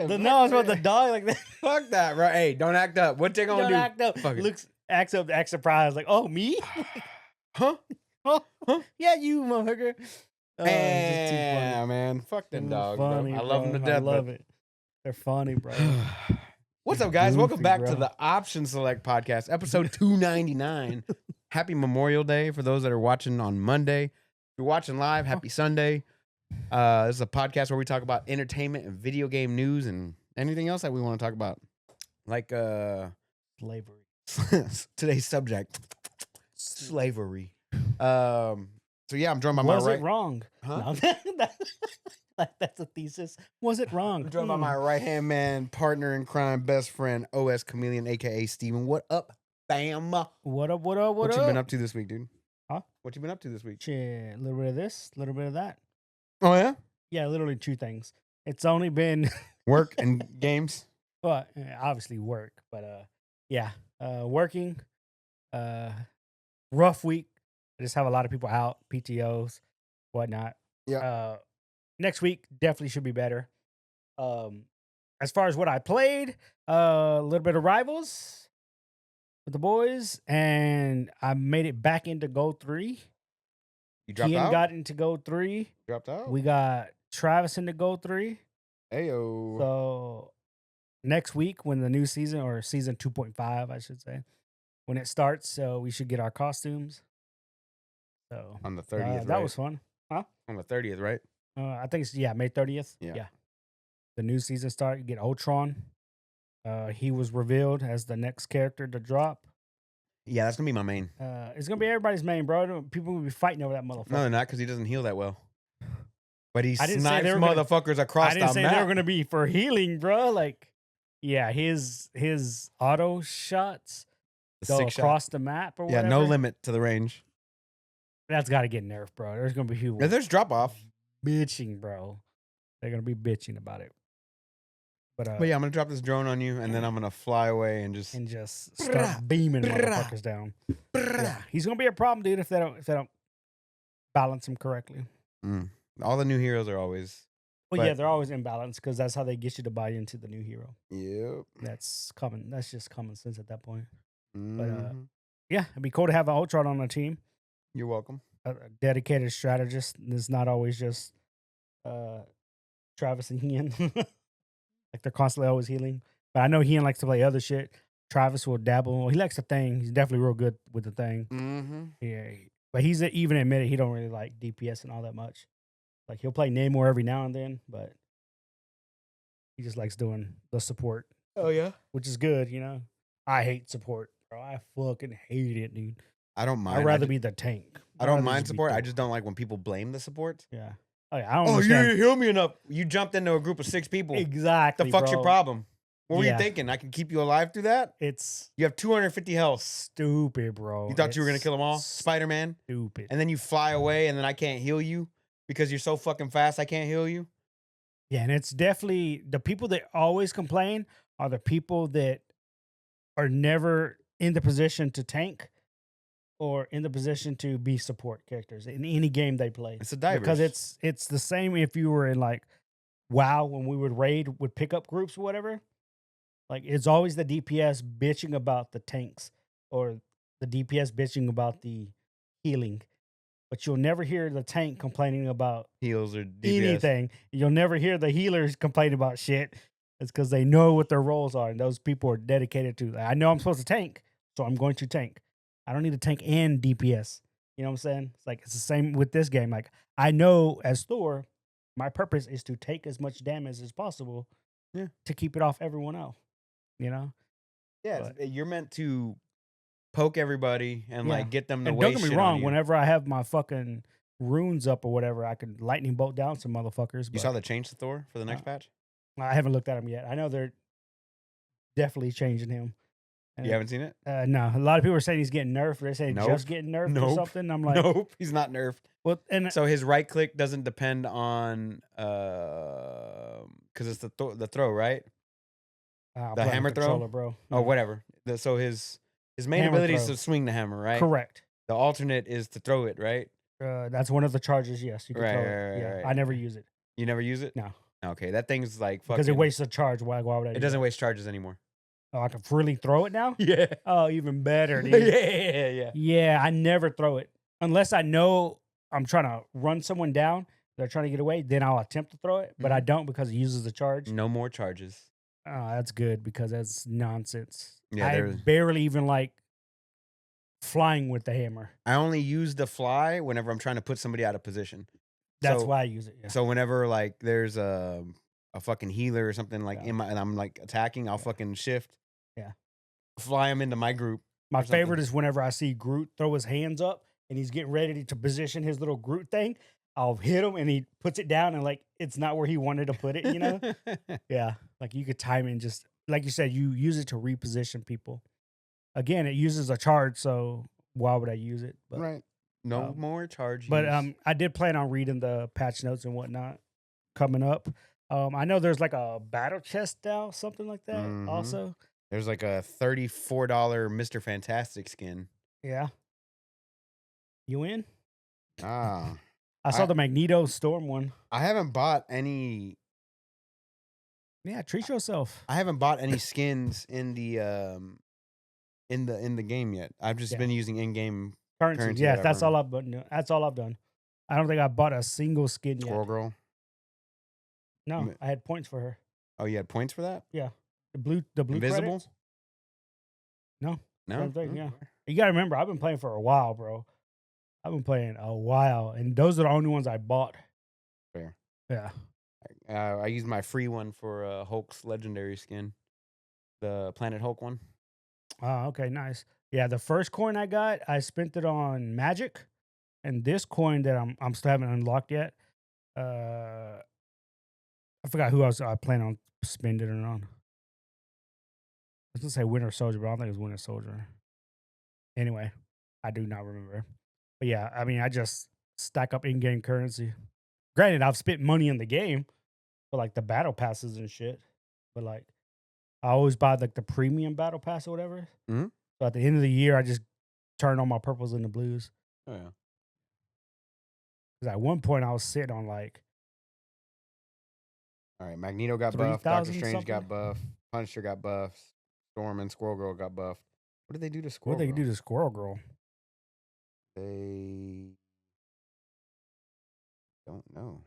The nose with the dog like that. Fuck that, right? Hey, don't act up. What they gonna Don't do? act up. Fuck it. Acts up, act surprised. Like, oh, me? Huh? Oh, Huh? yeah, you motherfucker. Oh, it's just too funny. Yeah, man. Fuck them Too dogs, funny, bro. I love them to bro. death. I love it. They're funny, bro. What's up, guys? Welcome Goofy, back bro. to the Option Select Podcast, episode 299. Happy Memorial Day for those that are watching on Monday. If you're watching live, happy Sunday. This is a podcast where we talk about entertainment and video game news and anything else that we want to talk about. Like Slavery. today's subject, slavery. So yeah, I'm joined by my Was right. it wrong? Huh? No, that's a thesis. Was it wrong? I'm joined by my right-hand man, partner in crime, best friend, OS Chameleon, aka Steven. What up, fam? What up? What you been up to this week, dude? Huh? What you been up to this week? Shit, a little bit of this, a little bit of that. Oh yeah, Yeah, literally two things. It's only been work and games. well, obviously work, but yeah, working. Rough week. I just have a lot of people out, PTOs, whatnot. Yeah. Next week definitely should be better. As far as what I played, a little bit of Rivals with the boys, and I made it back into Gold 3. You dropped Kian out. got into Gold 3. Dropped out. We got Travis into Gold 3. Ayo. So next week, when the new season, or season 2.5, I should say, when it starts, so we should get our costumes. So On the 30th, that right? was fun. Huh? On the 30th, right? I think it's May 30th. Yeah. The new season start. You get Ultron. He was revealed as the next character to drop. Yeah, that's gonna be my main. It's gonna be everybody's main, bro. People will be fighting over that motherfucker. No, they're not, because he doesn't heal that well. But he I didn't say snipes they were gonna- motherfuckers across I didn't the say map. they were gonna be for healing, bro. Like, yeah, his auto shots The go 6 shot. across the map or Yeah, whatever. no limit to the range. That's got to get nerfed, bro. There's gonna be people Yeah, there's drop off. bitching, bro. They're gonna be bitching about it. But But yeah, I'm gonna drop this drone on you, and then I'm gonna fly away and just. start beaming motherfuckers down. Yeah, he's gonna be a problem, dude, if they don't balance him correctly. All the new heroes are always. Well, yeah, But- they're always imbalanced because that's how they get you to buy into the new hero. Yep. That's common. That's just common sense at that point. Mhm. Yeah, it'd be cool to have an Ultron on the team. You're welcome. A dedicated strategist. It's not always just Travis and Ian. Like they're constantly always healing. But I know Ian likes to play other shit. Travis will dabble. He likes the thing. He's definitely real good with the thing. Mm-hmm. Yeah, but he's even admitted he don't really like DPS and all that much. Like he'll play Namor every now and then, but he just likes doing the support, Oh yeah. which is good. You know, I hate support, bro. I fucking hate it, dude. I don't mind. I'd rather be the tank. I I'd don't rather mind just be support. I Thor. just don't like when people blame the support. Yeah. Oh, yeah, I don't Oh, you understand. didn't heal me enough. You jumped into a group of 6 people. Exactly. The fuck's your bro. problem? What were you Yeah. thinking? I can keep you alive through that? It's You have 250 health. stupid, bro. You thought you were gonna It's kill them all, Spider-Man, Stupid. and then you fly away, and then I can't heal you because you're so fucking fast. I can't heal you. Yeah, and it's definitely the people that always complain are the people that are never in the position to tank or in the position to be support characters in any game they play. It's a diverse. Because it's the same if you were in like WoW when we would raid with pickup groups or whatever. Like it's always the DPS bitching about the tanks or the DPS bitching about the healing. But you'll never hear the tank complaining about heals or DPS. anything. You'll never hear the healers complain about shit. It's because they know what their roles are, and those people are dedicated to. I know I'm supposed to tank, so I'm going to tank. I don't need to tank and DPS. You know what I'm saying? It's like it's the same with this game. Like I know as Thor, my purpose is to take as much damage as possible, Yeah. to keep it off everyone else. You know? Yeah, you're meant to poke everybody and Yeah. like get them to And waste don't get me shit on wrong. you. Whenever I have my fucking runes up or whatever, I can lightning bolt down some motherfuckers. You but saw the change to Thor for the next patch? I haven't looked at him yet. I know they're definitely changing him. You haven't seen it? No, a lot of people are saying he's getting nerfed. They're saying Nope. just getting nerfed or Nope. something. I'm like, Nope, he's not nerfed. well, and So his right click doesn't depend on because it's the throw, right? I'll the play on hammer throw? controller, bro. Or whatever. So his main Hammer ability is throw. to swing the hammer, right? Correct. The alternate is to throw it, right? That's one of the charges. Yes, you can Right, throw right, it. right, Yeah, right. I never use it. You never use it? No, Okay, that thing's like because it fucking. wastes a charge. Why would I It do doesn't that? waste charges anymore. Oh, I can freely throw it now? Yeah. Oh, even better, Yeah, dude. yeah, yeah. Yeah, I never throw it unless I know I'm trying to run someone down. They're trying to get away. Then I'll attempt to throw it, but I Mhm. don't because it uses the charge. No more charges. Oh, that's good because that's nonsense. Yeah, I there. barely even like flying with the hammer. I only use the fly whenever I'm trying to put somebody out of position. That's So why I use it. Yeah. so whenever like there's a fucking healer or something like Yeah. in my and I'm like attacking, I'll Yeah. fucking shift, Yeah. fly them into my group My or something. favorite is whenever I see Groot throw his hands up and he's getting ready to position his little Groot thing. I'll hit him and he puts it down and like it's not where he wanted to put it, you know? Yeah. Like you could time it and just like you said, you use it to reposition people. Again, it uses a charge, so why would I use it? Right. No Um, more charge But use. I did plan on reading the patch notes and whatnot coming up. I know there's like a battle chest now, something like that. Mhm. Also, There's like a $34 Mr. Fantastic skin. yeah. You in? Ah. I saw I the Magneto Storm one. I haven't bought any Yeah, treat yourself. I haven't bought any skins in the game yet. I've just Yeah. been using in-game Currency. currency Yes, that I've that's all earned. I've done. That's all I've done. I don't think I bought a single skin yet. Squirrel Girl. No, Mi- I had points for her. Oh, you had points for that? Yeah, the blue Invisible? credits. No, No? same thing. Oh, Yeah, okay. you gotta remember, I've been playing for a while, bro. I've been playing a while, and those are the only ones I bought. Fair. Yeah. I used my free one for Hulk's legendary skin, the Planet Hulk one. Oh, okay, nice. Yeah, the first coin I got, I spent it on magic, and this coin that I'm still haven't unlocked yet. I forgot who else I plan on spending it on. I was gonna say Winter Soldier, but I don't think it's Winter Soldier. Anyway, I do not remember. But yeah, I mean, I just stack up in-game currency. Granted, I've spent money in the game for like the battle passes and shit, but like I always buy like the premium battle pass or whatever. Mhm. So at the end of the year, I just turn on my purples and the blues. Oh, yeah. Because at one point, I was sitting on like All right. Magneto got buffed. Doctor 3,000 Strange something. got buffed. Punisher got buffed. Storm and Squirrel Girl got buffed. What did they do to What Squirrel they Girl? do to Squirrel Girl? They don't know.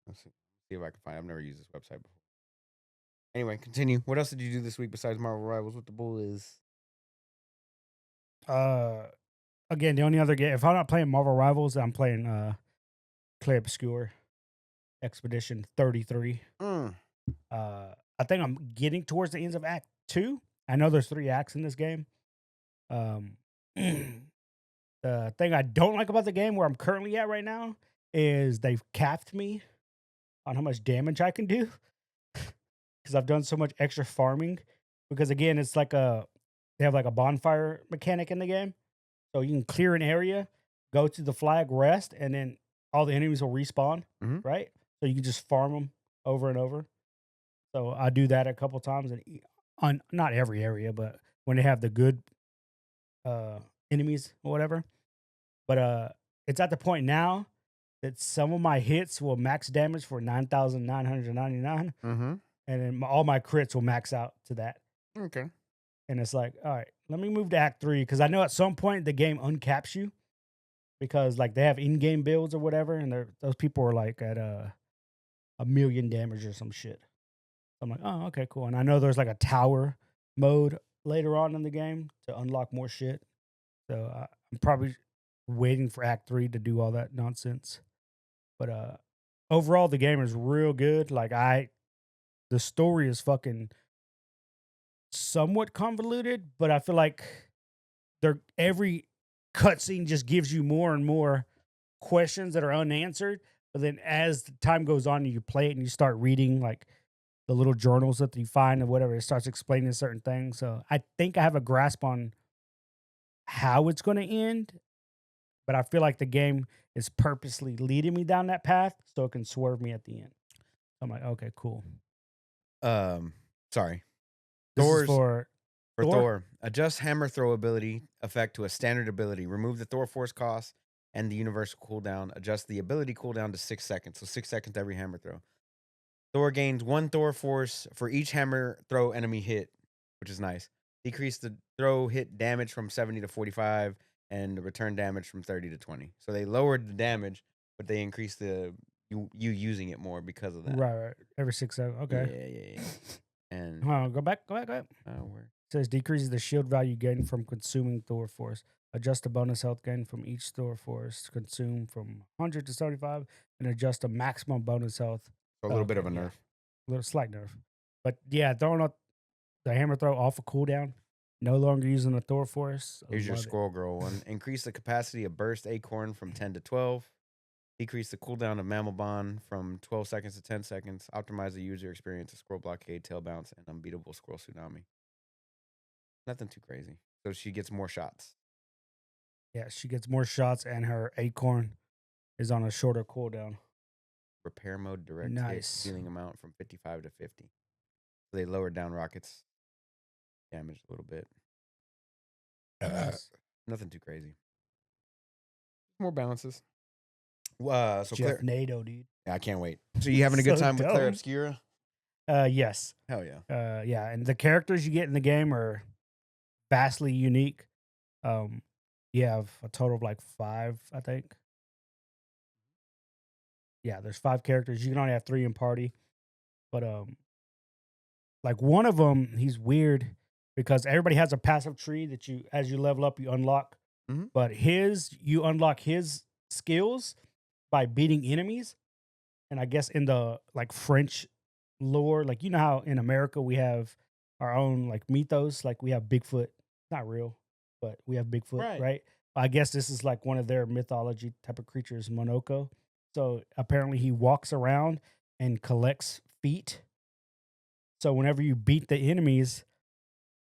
Let's see if I can find. I've never used this website before. Anyway, continue. What else did you do this week besides Marvel Rivals? What the bull is? Again, the only other game, if I'm not playing Marvel Rivals, I'm playing Clay Obscure Expedition 33. Mm. I think I'm getting towards the ends of Act 2. I know there's 3 acts in this game. The thing I don't like about the game where I'm currently at right now is they've capped me on how much damage I can do because I've done so much extra farming. Because again, it's like they have like a bonfire mechanic in the game, so you can clear an area, go to the flag, rest, and then all the enemies will respawn. Mhm. Right, so you can just farm them over and over. So I do that a couple times, and on not every area, but when they have the good enemies or whatever. But it's at the point now that some of my hits will max damage for 9,999, Mm-hmm. and then all my crits will max out to that. Okay. And it's like, all right, let me move to Act 3 because I know at some point the game uncaps you because like they have in-game builds or whatever, and those people are like at a million damage or some shit. I'm like, oh, okay, cool. And I know there's like a tower mode later on in the game to unlock more shit. So I'm probably waiting for Act 3 to do all that nonsense. But overall, the game is real good. Like the story is fucking somewhat convoluted, but I feel like every cutscene just gives you more and more questions that are unanswered. But then as the time goes on and you play it and you start reading like the little journals that you find or whatever, it starts explaining certain things. So I think I have a grasp on how it's going to end, but I feel like the game is purposely leading me down that path so it can swerve me at the end. I'm like, okay, cool. Sorry. This is Thor's for for Thor? Thor. Adjust hammer throw ability effect to a standard ability. Remove the Thor force cost and the universal cooldown. Adjust the ability cooldown to 6 seconds. So 6 seconds every hammer throw. Thor gains 1 Thor force for each hammer throw enemy hit, which is nice. Decrease the throw hit damage from 70 to 45 and the return damage from 30 to 20. So they lowered the damage, but they increased the you using it more because of that. Right. Every 6 seconds. Okay. Yeah. And Hold on, go back. Where? Says decreases the shield value gained from consuming Thor force. Adjust the bonus health gain from each Thor force consumed from 100 to 75, and adjust the maximum bonus health. a little bit of a nerf. A little slight nerf. But yeah, throwing up the hammer throw off a cooldown. No longer using the Thor force. Here's your Squirrel Girl one. Increase the capacity of Burst Acorn from 10 to 12. Decrease the cooldown of Mammal Bond from 12 seconds to 10 seconds. Optimize the user experience of Squirrel Blockade, Tail Bounce, and Unbeatable Squirrel Tsunami. Nothing too crazy. So she gets more shots. Yeah, she gets more shots, and her Acorn is on a shorter cooldown. Repair mode direct hit healing amount from 55 to 50. So they lowered down Rocket's damage a little bit. Nothing too crazy. More balances. So Jeff NATO, dude. Yeah, I can't wait. So you having a good time with Claire Obscura? Yes. Hell yeah. Yeah, and the characters you get in the game are vastly unique. You have a total of like 5, I think. Yeah, there's 5 characters. You can only have 3 in party. But like one of them, he's weird because everybody has a passive tree that you, as you level up, you unlock. Mhm. But you unlock his skills by beating enemies. And I guess in the like French lore, like you know how in America we have our own like mythos, like we have Bigfoot, not real, but we have Bigfoot, right? I guess this is like one of their mythology type of creatures, Monoko. So apparently he walks around and collects feet. So whenever you beat the enemies,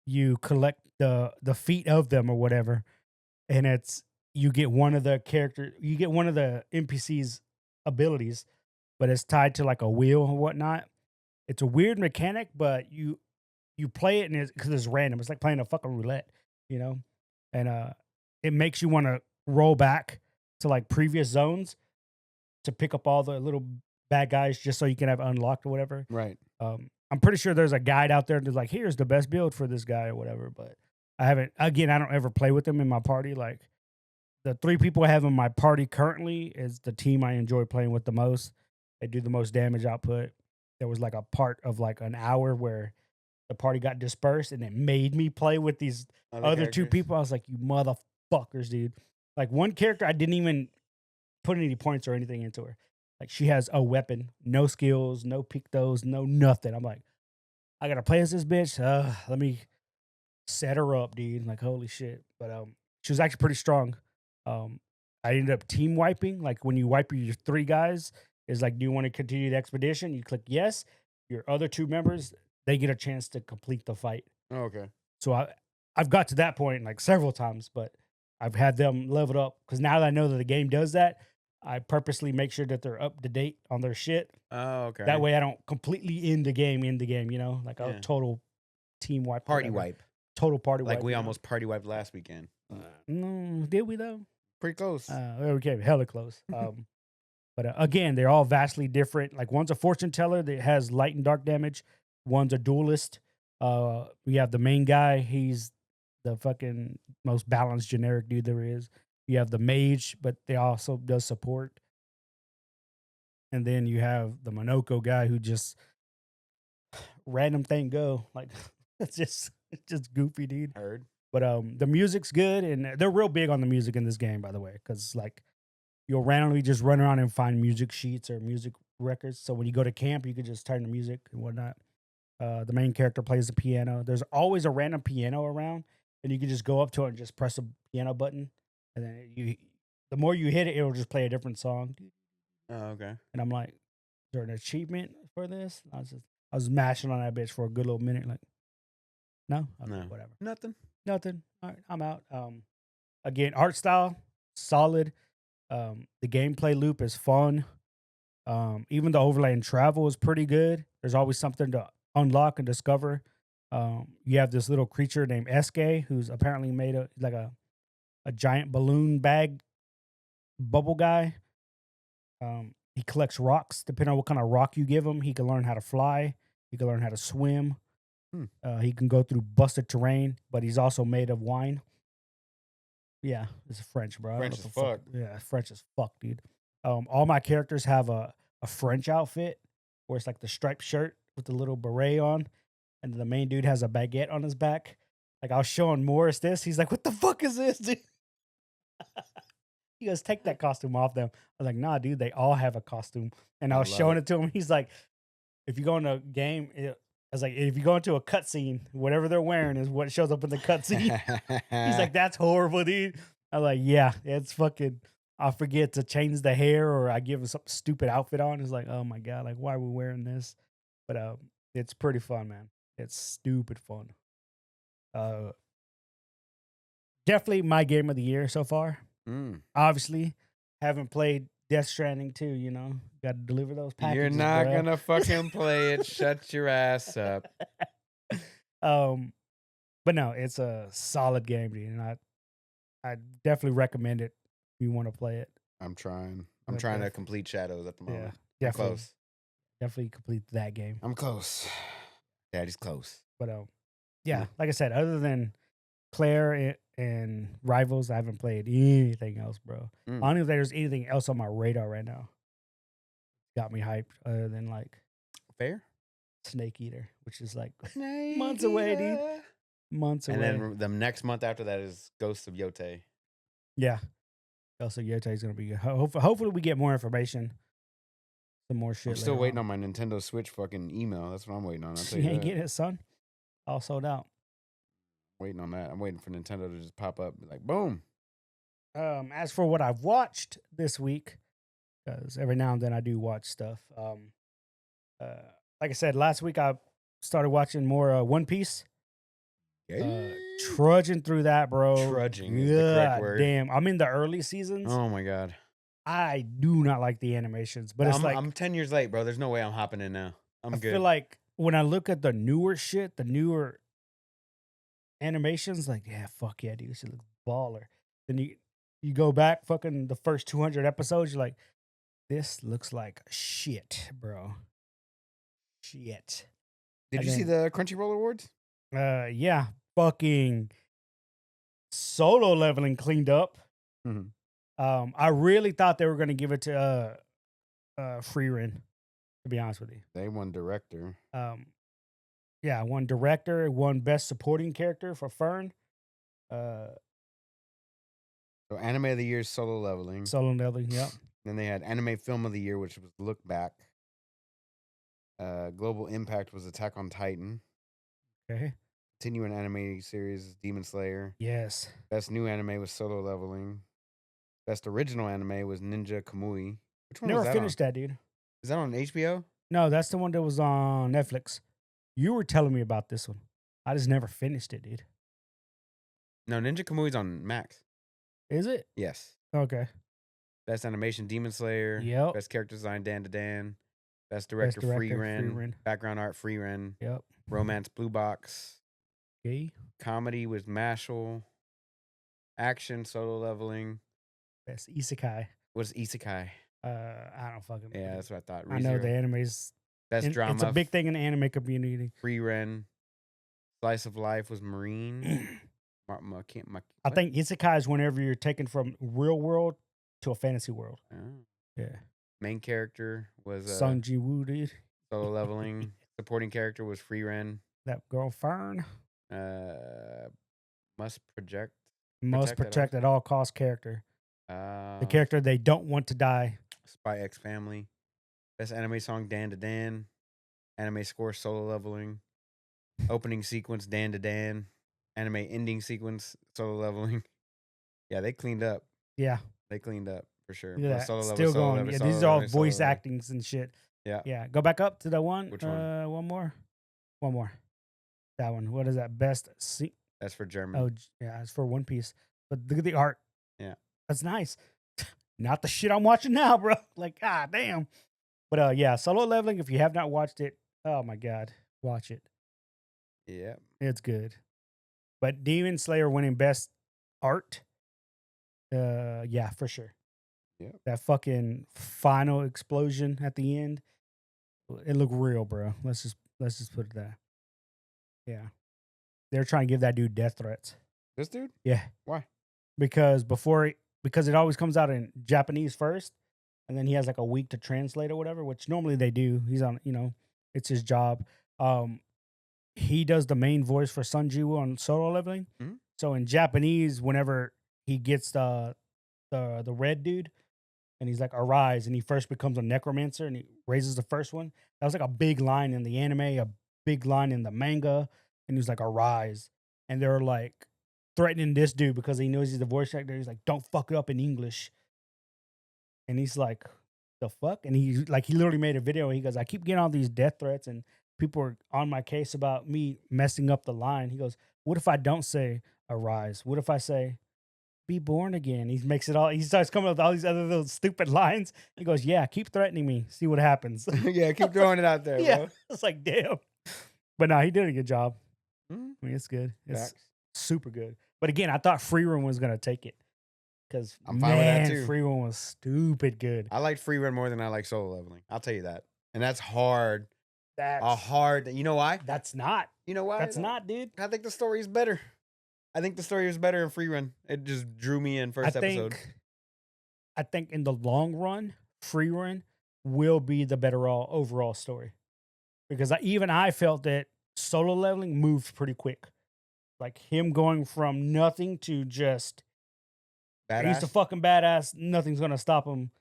you collect the feet of them or whatever, and you get one of the NPC's abilities, but it's tied to like a wheel or whatnot. It's a weird mechanic, but you play it and because it's random. It's like playing a fucking roulette, you know, and it makes you want to roll back to like previous zones to pick up all the little bad guys just so you can have unlocked or whatever. Right. I'm pretty sure there's a guide out there that's like, here's the best build for this guy or whatever. But I don't ever play with them in my party. Like the 3 people I have in my party currently is the team I enjoy playing with the most. They do the most damage output. There was like a part of like an hour where the party got dispersed and it made me play with these other 2 people. I was like, you motherfuckers, dude. Like one character, I didn't even put any points or anything into her. Like she has a weapon, no skills, no pictos, no nothing. I'm like, I gotta play as this bitch. Let me set her up, dude. Like holy shit. But she was actually pretty strong. I ended up team wiping. Like when you wipe your 3 guys, is like, do you want to continue the expedition? You click yes. Your other 2 members, they get a chance to complete the fight. Oh, okay. So I've got to that point like several times, but I've had them leveled up because now that I know that the game does that, I purposely make sure that they're up to date on their shit. Oh, okay. That way I don't completely end the game, you know, like a total team wipe. Party wipe. Total party wipe. Like we almost party wiped last weekend. No, did we though? Pretty close. We came hella close. But again, they're all vastly different. Like one's a fortune teller that has light and dark damage. One's a duelist. We have the main guy. He's the fucking most balanced generic dude there is. You have the mage, but they also does support. And then you have the Monoko guy who just random thing go. Like it's just goofy, dude. Heard. But the music's good, and they're real big on the music in this game, by the way, because like you'll randomly just run around and find music sheets or music records. So when you go to camp, you could just turn the music and whatnot. The main character plays the piano. There's always a random piano around, and you can just go up to it and just press a piano button, and then the more you hit it, it'll just play a different song. Oh, okay. And I'm like, is there an achievement for this? I was mashing on that bitch for a good little minute. Like, no, no, whatever, nothing. All right, I'm out. Again, art style solid. The gameplay loop is fun. Even the overland travel is pretty good. There's always something to unlock and discover. You have this little creature named Eske, who's apparently made like a giant balloon bag bubble guy. he collects rocks. Depending on what kind of rock you give him, he can learn how to fly. He can learn how to swim. He can go through busted terrain, but he's also made of wine. Yeah, it's French, bro. I don't know French what as the fuck. Yeah, French as fuck, dude. All my characters have a French outfit where it's like the striped shirt with the little beret on, and the main dude has a baguette on his back. Like I was showing Morris this, he's like, "What the fuck is this, dude?" He goes, "Take that costume off them." I was like, "Nah, dude, they all have a costume." And I I was love showing it. it to him. He's like, "If you go in a game, I was like, if you go into a cutscene, whatever they're wearing is what shows up in the cutscene." He's like, "That's horrible, dude." I'm like, "Yeah, it's fucking." I forget to change the hair, or I give him some stupid outfit on. It's like, oh my god, like why are we wearing this? But it's pretty fun, man. It's stupid fun. Uh, Definitely my game of the year so far. Mm. Obviously, haven't played Death Stranding too. You know, got to deliver those You're packages, not bruh. gonna fucking play it. Shut your ass up. um, but no, it's a solid game, dude, and I definitely recommend it if you want to play it. I'm trying. I'm But trying to complete Shadows at the yeah, moment. I'm definitely, close. definitely complete that game. I'm close. Daddy's close. But yeah, Mm. like I said, other than Claire and Rivals, I haven't played anything else, bro. I Mm. don't know if there's anything else on my radar right now. Got me hyped other than like Fair. Snake Eater, which is like months away, dude. Months And away. then the next month after that is Ghosts of Yote. Yeah. Also, Yote is gonna be good. Hopefully, we get more information. Some more shit. I'm still waiting on on my Nintendo Switch fucking email. That's what I'm waiting on. I'll tell You you ain't that. getting it, son. All sold out. Waiting on that. I'm waiting for Nintendo to just pop up like boom. As for what I've watched this week, because every now and then I do watch stuff. Uh, like I said, last week I started watching more One Piece. Trudging through that, bro. Trudging is the correct word. Damn, I'm in the early seasons. Oh my god. I do not like the animations, but it's like I'm 10 years late, bro. There's no way I'm hopping in now. I'm I good. feel like when I look at the newer shit, the newer animations, like yeah, fuck yeah, dude, this shit looks baller. Then you go back, fucking the first 200 episodes, you're like, this looks like shit, bro. Shit. Did And you see then- the Crunchyroll Awards? Yeah, fucking Solo Leveling cleaned up. Mhm. I really thought they were gonna give it to Free Ren, to be honest with you. They won director. Yeah, one director, one best supporting character for Fern. So anime of the year is Solo Leveling. Solo Leveling, yep. Then they had anime film of the year, which was Look Back. Global Impact was Attack on Titan. Okay. Continuing anime series is Demon Slayer. Yes. Best new anime was Solo Leveling. Best original anime was Ninja Kamui. Which one Never was that finished on? that, dude. Is that on HBO? No, that's the one that was on Netflix. You were telling me about this one. I just never finished it, dude. No, Ninja Kamui's on Max. Is it? Yes. Okay. Best animation, Demon Slayer. Yep. Best character design, Dan to Dan. Best director, Free Free Ren. Ren. Background art, Free Ren. Yep. Romance, Blue Box. Okay. Comedy was Mashal. Action, Solo Leveling. Best Isekai. What's Isekai? I don't fucking know. Yeah, that's what I thought. I know ReZero. the anime's Best drama. It's a big thing in the anime community. Free Ren. Slice of Life was Marine. I think Isekai is whenever you're taken from real world to a fantasy world. Oh. Yeah. Main character was Sung Ji Woo, dude. Solo Leveling. Supporting character was Free Ren. That girl Fern. Must project. Most protect at all cost character. The The character they don't want to die. Spy X Family. Best anime song, Dan to Dan. Anime score, Solo Leveling. Opening sequence, Dan to Dan. Anime ending sequence, Solo Leveling. Yeah, they cleaned up. Yeah. They cleaned up for sure. Look at that. Solo Level, Still Solo going. Level, Yeah, Solo these are all Level, Solo voice Level. actings and shit. Yeah. Yeah. Go back up to the one. Which one? One more. One more. That one. What is that? Best That's for German. Oh, yeah, it's for One Piece. But look at the art. Yeah. That's nice. Not the shit I'm watching now, bro. Like, ah, damn. But yeah, Solo Leveling, if you have not watched it, oh my God, watch it. Yeah. It's good. But Demon Slayer winning best art, yeah, for sure. Yep. That fucking final explosion at the end, it looked real, bro. Let's just put it there. Yeah, they're trying to give that dude death threats. This dude? Yeah, Why? because because it always comes out in Japanese first, and then he has like a week to translate or whatever, which normally they do. He's on, it's his job. He does the main voice for Sun Jiwoo on Solo Leveling. Mhm. So in Japanese, whenever he gets the red dude, and he's like arise, and he first becomes a necromancer, and he raises the first one. That was like a big line in the anime, a big line in the manga, and he's like arise, and they're like threatening this dude because he knows he's the voice actor. He's like, don't fuck it up in English, and he's like, the fuck, and he literally made a video. And he goes, I keep getting all these death threats, and people are on my case about me messing up the line. He goes, what if I don't say arise? What if I say be born again? He makes it all. He starts coming up with all these other little stupid lines. He goes, "Yeah, keep threatening me. See what happens." Yeah, keep throwing it out there, Yeah, bro. it's like damn. But no, he did a good job. Mhm. I mean, it's good. It's Facts. super good. But again, I thought Free Run was gonna take it because I'm fine with that, too. Free Run was stupid good. I like free run more than I like solo leveling. I'll tell you that. And that's hard. That's You know why? That's not. You know why? That's not, dude. I think the story is better. I think the story was better in free run. It just drew me in first episode. I think in the long run, Free Run will be the better overall story because I felt that Solo Leveling moved pretty quick, like him going from nothing to just he's a Badass. fucking badass. Nothing's gonna stop him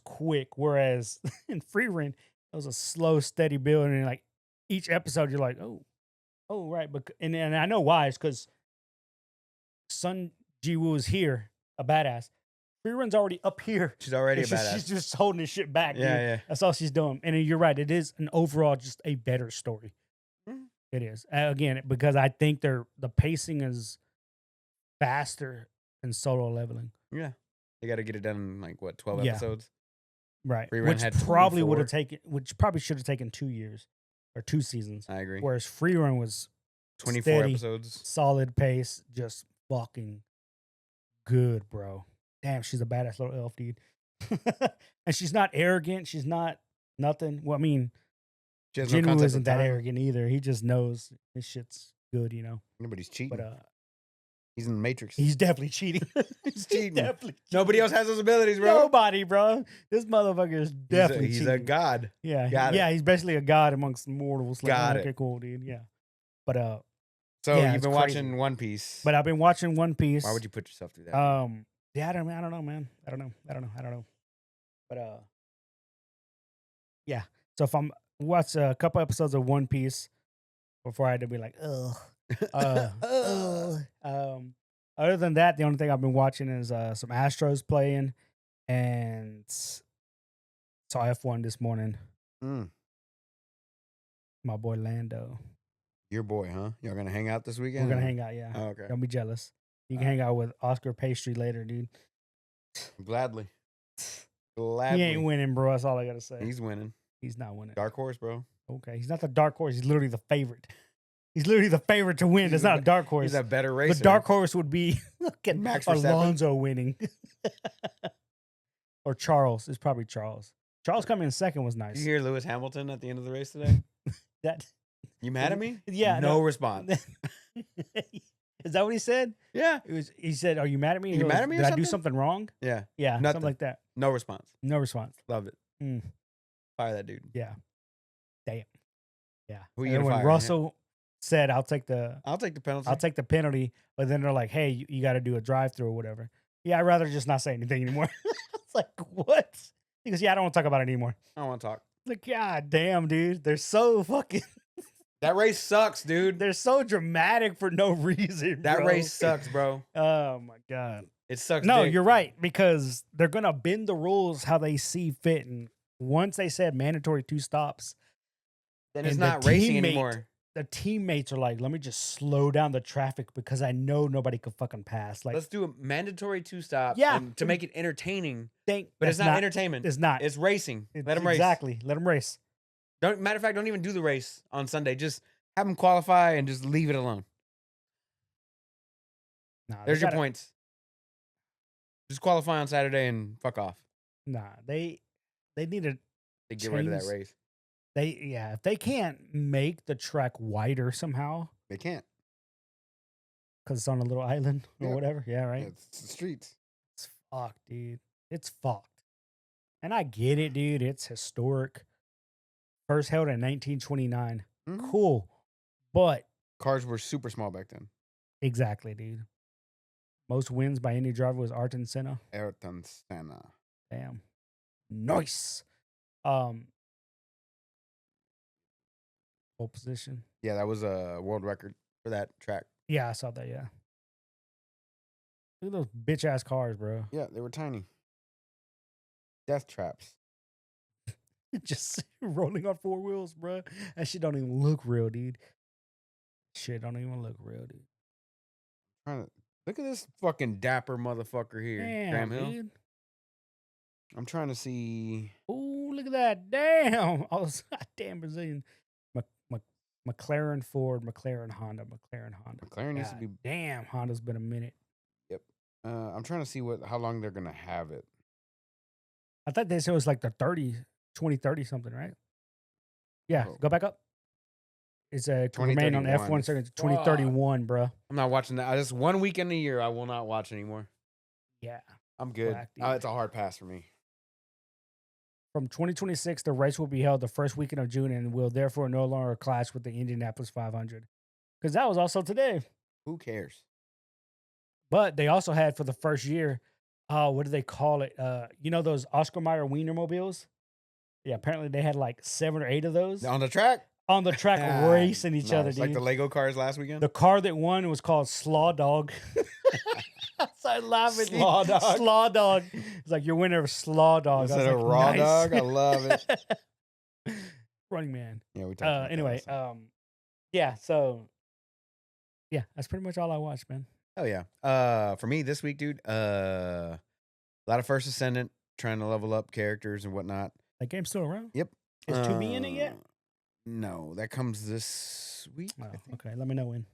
quick. Whereas in Free Run, it was a slow, steady build, and like each episode, you're like, oh, right, but and I know why. It's because Sun Jiwoo is here, a badass. Free Run's already up here. She's already a It's just- badass. She's just holding his shit back. Yeah, dude. yeah. That's all she's doing. And you're right. It is an overall just a better story. Mhm. It is. Again, because I think the pacing is faster than Solo Leveling. Yeah. They got to get it done in like what, 12 Yeah. episodes? Right. Free Run Which had probably would 24. which probably should have taken 2 years or 2 seasons. I agree. Whereas Free Run was 24 steady, episodes. solid pace, just fucking good, bro. Damn, she's a badass little elf, dude. And she's not arrogant. She's not nothing. Well, I mean, She has no Jinwoo concept isn't of that time. arrogant either. He just knows his shit's good, Nobody's cheating. But He's in the Matrix. he's definitely cheating. He's cheating. Definitely Nobody else has those abilities, bro. Nobody, bro. This motherfucker is definitely He's cheating. a god. Yeah, Got it. he's basically a god amongst mortals. Like, Got it. okay, cool, dude. Yeah, but So Yeah, you've it's been crazy. watching One Piece. I've been watching One Piece. Why would you put yourself through that? Yeah, I don't know, man. I don't know. But yeah. So if I'm watch a couple episodes of One Piece before I had to be like, ugh. Other than that, the only thing I've been watching is some Astros playing, and saw F1 this morning. Mm. My boy Lando. Your boy, huh? Y'all gonna hang out this weekend? We're gonna hang out, yeah. Oh, okay. Don't be jealous. You can hang out with Oscar Pastry later, dude. Gladly. He ain't winning, bro. That's all I gotta say. He's winning. He's not winning. Dark horse, bro. Okay, he's not the dark horse. He's literally the favorite. He's literally the favorite to win. It's not a dark horse. He's a better racer. The dark horse would be Max Verstappen. Alonso winning, or Charles. It's probably Charles. Charles coming in second was Did nice. you hear Lewis Hamilton at the end of the race today? That You mad at me? Yeah, No no. response. Is that what he said? Yeah. He said, "Are you mad at me?" You He mad goes, at me or Did I do something?" something wrong? Yeah. Yeah, Nothing. something like that. No response. No response. Love it. Mm, Fire that dude. yeah. Damn. Yeah. Who you And then gonna when fire? Russell said, "I'll take the I'll take the penalty. I'll take the penalty," but then they're like, "Hey, you got to do a drive-through or whatever." Yeah, I'd rather just not say anything anymore. It's like, what? He goes, "Yeah, I don't want to talk about it anymore." I don't want to talk. Like, God damn, dude, they're so fucking, That race sucks, dude. they're so dramatic for no reason. That bro. race sucks, bro. Oh my god. It sucks. No, dick. you're right, because they're gonna bend the rules how they see fit, and once they said mandatory 2 stops, Then it's and the not racing teammate- anymore. the teammates are like, "Let me just slow down the traffic because I know nobody could fucking pass." Like, Let's do a mandatory 2 stops. Yeah. and to make it entertaining, think, but it's that's not entertainment. It's not. It's racing. It's Let them race. Exactly. Let them race. Matter of fact, don't even do the race on Sunday. Just have them qualify and just leave it alone. Nah, they There's your gotta- points. Just qualify on Saturday and fuck off. Nah, they need to They get rid of that change. race. If they can't make the track wider somehow They can't. because it's on a little island or Yeah. whatever. Yeah, right. It's the streets. It's fucked, dude. It's fucked. And I get it, dude. It's historic. First held in 1929. Mhm. Cool. But Cars were super small back then. exactly, dude. Most wins by any driver was Ayrton Senna. Ayrton Senna. Damn. Nice. Pole position. Yeah, that was a world record for that track. Yeah, I saw that, yeah. Look at those bitch ass cars, bro. Yeah, they were tiny. Death traps. Just rolling on four wheels, bro. That shit don't even look real, dude. Shit don't even look real, dude. Trying to look at this fucking dapper motherfucker here. Damn, Graham Hill. dude. I'm trying to see. Ooh, look at that. Damn. Oh, damn Brazilian. McLaren Ford, McLaren Honda. McLaren needs to be. Damn, Honda's been a minute. Yep. I'm trying to see how long they're gonna have it. I thought they said it was like the 2030 something, right? Yeah, Oh. go back up. It's a remain on 2031. F1 circuit 2031, bro. I'm not watching that. Just one weekend a year, I will not watch anymore. Yeah. I'm good. Whack, dude. It's a hard pass for me. From 2026, the race will be held the first weekend of June and will therefore no longer clash with the Indianapolis 500. Because that was also today. Who cares? But they also had for the first year, what do they call it? You know those Oscar Mayer Wienermobiles? Yeah, apparently they had like 7 or 8 of those On the track? on the track racing each other, Nice. dude. Like the Lego cars last weekend? The car that won was called Slaw Dog. I started laughing. dude. Slaw Dog? Slaw Dog. It's like your winner of Slaw Dog. I was Instead of like, Raw nice. Dog? I love it. Running Man. Yeah, we talked about that Anyway, last time. yeah, so yeah, that's pretty much all I watched, man. Hell yeah. For me this week, dude, a lot of First Ascendant, trying to level up characters and whatnot. That game's still around? Yep. Is 2B in it yet? No, that comes this week. Oh, I think. okay. Let me know when.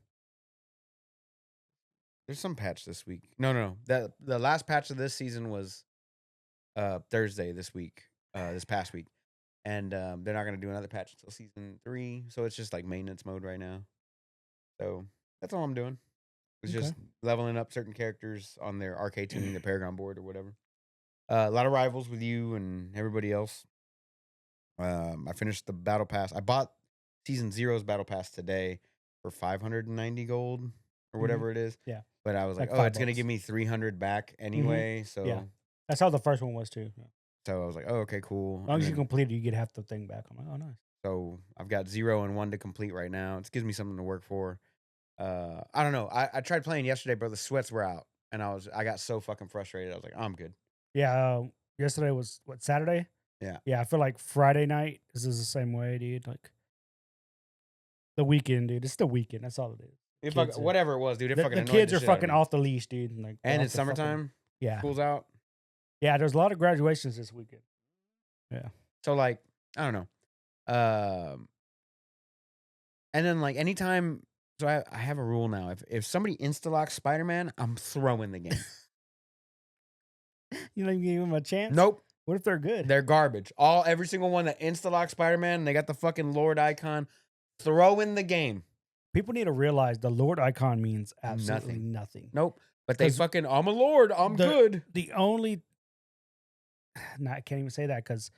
There's some patch this week. No. The last patch of this season was Thursday this week, this past week. And they're not gonna do another patch until season 3. So it's just like maintenance mode right now. So that's all I'm doing. It's just leveling up certain characters on their arcade tuning, the Paragon board or whatever. A lot of rivals with you and everybody else. I finished the battle pass. I bought season 0's battle pass today for 590 gold or whatever it is. Yeah. But I was like, Like oh, it's $5. gonna give me 300 back anyway. So Yeah. That's how the first one was too. so I was like, oh, okay, cool. As long And as you then- complete it, you get half the thing back. I'm like, oh, nice. So I've got 0 and 1 to complete right now. It gives me something to work for. I don't know. I tried playing yesterday, bro. The sweats were out, and I got so fucking frustrated. I was like, I'm good. Yeah. Yesterday was what, Saturday? Yeah. Yeah. I feel like Friday night is the same way, dude. Like the weekend, dude. It's the weekend. That's all it is. Kids are- Whatever it was, dude. It The fucking annoyed kids the are shit out of fucking me. off the leash, dude. Like, they're And off it's the fucking- summertime. Yeah. School's out. Yeah. There's a lot of graduations this weekend. So like, I don't know. And then like anytime, so I have a rule now. If somebody insta-locks Spider-Man, I'm throwing the game. You don't even give them a chance? Nope. What if they're good? They're garbage. Every single one that insta-locks Spider-Man, they got the fucking Lord icon. Throw in the game. People need to realize the Lord icon means absolutely nothing. Nope. But they 'Cause fucking, I'm a Lord. I'm good. The only, no, I can't even say that because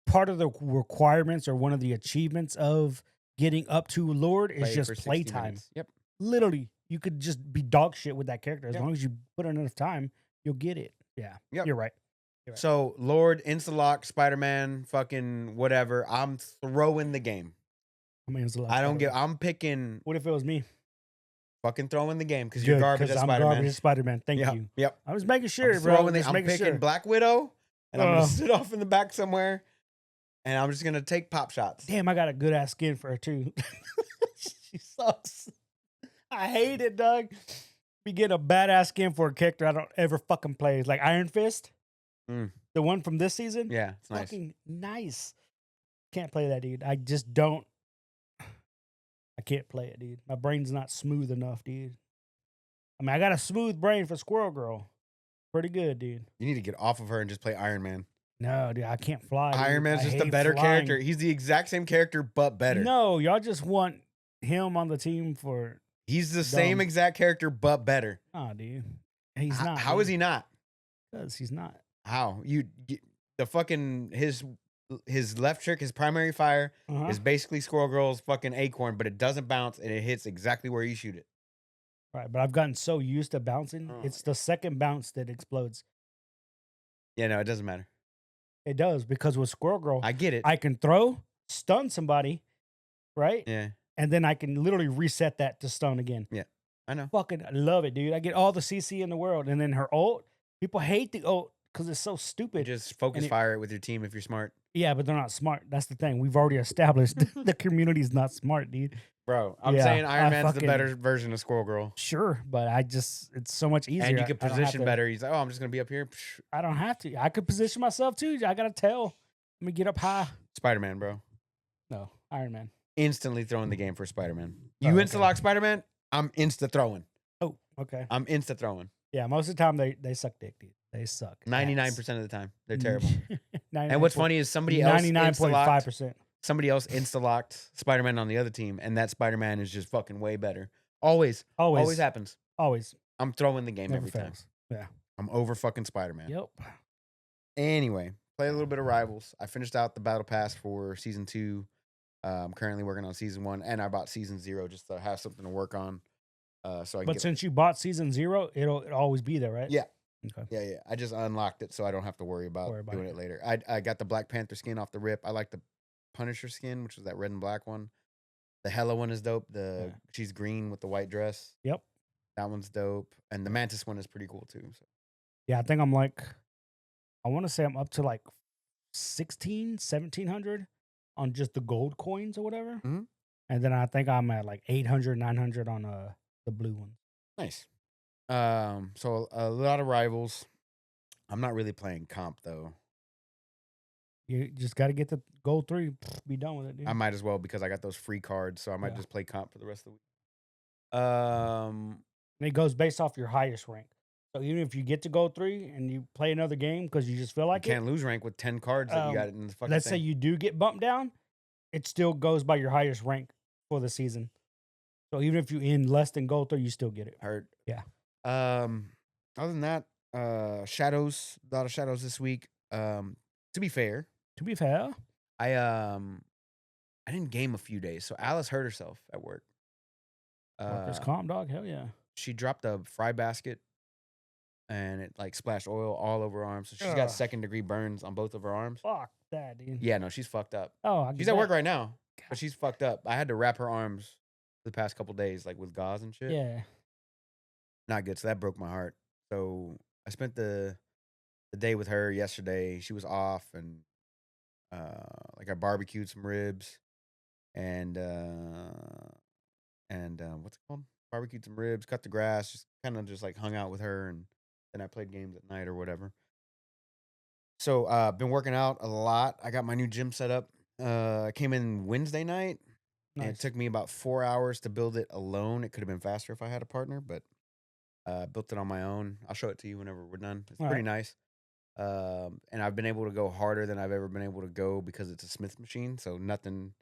part of the requirements or one of the achievements of getting up to Lord is Play just for 60 playtime. minutes. Yep. Literally, you could just be dog shit with that character. As Yep. long as you put in enough time, you'll get it. Yeah. Yep. You're right. So Lord, insta-lock, Spider-Man, fucking whatever. I'm throwing the game. I mean, it's a lot I don't better. I'm picking What if it was me? fucking throwing the game because you're Good, garbage 'cause at I'm Spider-Man. garbage as Spider-Man. Thank Yep. you. Yep. I was making sure, I'm bro. throwing Just I'm making picking sure. Black Widow, and I'm gonna Ugh. sit off in the back somewhere, and I'm just gonna take pop shots. Damn, I got a good ass skin for her too. She sucks. I hate it, Doug. We get a badass skin for a character I don't ever fucking play. Like Iron Fist, Mm. the one from this season. Yeah, it's nice. Fucking nice. Can't play that, dude. I just don't. I can't play it, dude. My brain's not smooth enough, dude. I mean, I got a smooth brain for Squirrel Girl. Pretty good, dude. You need to get off of her and just play Iron Man. No, dude, I can't fly, Iron dude. I Man's just a hate better character. flying. He's the exact same character, but better. No, y'all just want him on the team for He's the same dumb. exact character, but better. Nah, dude. He's not. How is he not? Because he's not. How? The fucking his left trick, his primary fire is basically Squirrel Girl's fucking acorn, but it doesn't bounce and it hits exactly where you shoot it. Right, but I've gotten so used to bouncing. Oh. It's the second bounce that explodes. Yeah, no, it doesn't matter. It does, because with Squirrel Girl, I get it. I can throw, stun somebody, right? Yeah. And then I can literally reset that to stun again. Yeah, I know. Fucking love it, dude. I get all the CC in the world. And then her ult, people hate the ult because it's so You stupid. just focus fire it with your team if you're smart. Yeah, but they're not smart. That's the thing. We've already established the community's not smart, dude. Bro, I'm Yeah, saying Iron I Man's the fucking- better version of Squirrel Girl. Sure, but it's so much easier. And you can I don't have position to- better. He's like, oh, I'm just going to be up here. I don't have to. I could position myself too. I got to tell. Let me get up high. Spider-Man, bro. No, Iron Man. Instantly throwing the game for Spider-Man. Oh, You okay. insta-lock Spider-Man, I'm insta-throwing. Oh, okay. I'm insta-throwing. Yeah, most of the time they suck dick, dude. They suck. 99% ass. of the time. They're terrible. 99 And what's funny is somebody else insta-locked 99.5%. somebody else insta-locked Spider-Man on the other team, and that Spider-Man is just fucking way better. Always Always. happens. Always. I'm throwing the game Never every time. fails. Yeah. I'm over fucking Spider-Man. Yep. Anyway, play a little bit of Rivals. I finished out the battle pass for season 2. I'm currently working on season 1, and I bought season 0 just to have something to work on. So I can But get, since you bought season 0, it'll always be there, right? Yeah. Okay. yeah. I just unlocked it, so I don't have to worry about doing it later. I got the Black Panther skin off the rip. I like the Punisher skin, which is that red and black one. The Hella one is dope. She's green with the white dress. Yep. That one's dope. And the Mantis one is pretty cool too. So. Yeah, I think I'm like, I want to say I'm up to like 1700 on just the gold coins or whatever. Mhm. And then I think I'm at like 800, 900 on the blue one. Nice. So a lot of Rivals. I'm not really playing comp though. You just got to get the gold 3, be done with it, dude. I might as well because I got those free cards, so I might Yeah. just play comp for the rest of the week. And it goes based off your highest rank. So even if you get to gold 3 and you play another game because you just feel You like can't lose rank with 10 cards that you got in the fucking let's thing. say you do get bumped down, it still goes by your highest rank for the season. So even if you end less than gold 3, you still get it. Heard. Yeah. Other than that, shadows, a lot of shadows this week. To be fair, To be fair, I didn't game a few days, so Alice hurt herself at work. workers' comp, dog. Hell yeah. She dropped a fry basket, and it like splashed oil all over her arms. So she's got Ugh. 2nd-degree burns on both of her arms. Fuck that, dude. Yeah, no, she's fucked up. Oh, I She's get at work that. right now, but she's fucked up. I had to wrap her arms the past couple days, like with gauze and shit. Yeah. Not good. So that broke my heart. So I spent the day with her yesterday. She was off, and like I barbecued some ribs, and what's it called? Barbecued some ribs, cut the grass, just kind of just like hung out with her, and then I played games at night or whatever. So been working out a lot. I got my new gym set up. I came in Wednesday night, and it Nice. took me about 4 hours to build it alone. It could have been faster if I had a partner, but built it on my own. I'll show it to you whenever we're done. It's All pretty right. nice. And I've been able to go harder than I've ever been able to go because it's a Smith machine. So nothing,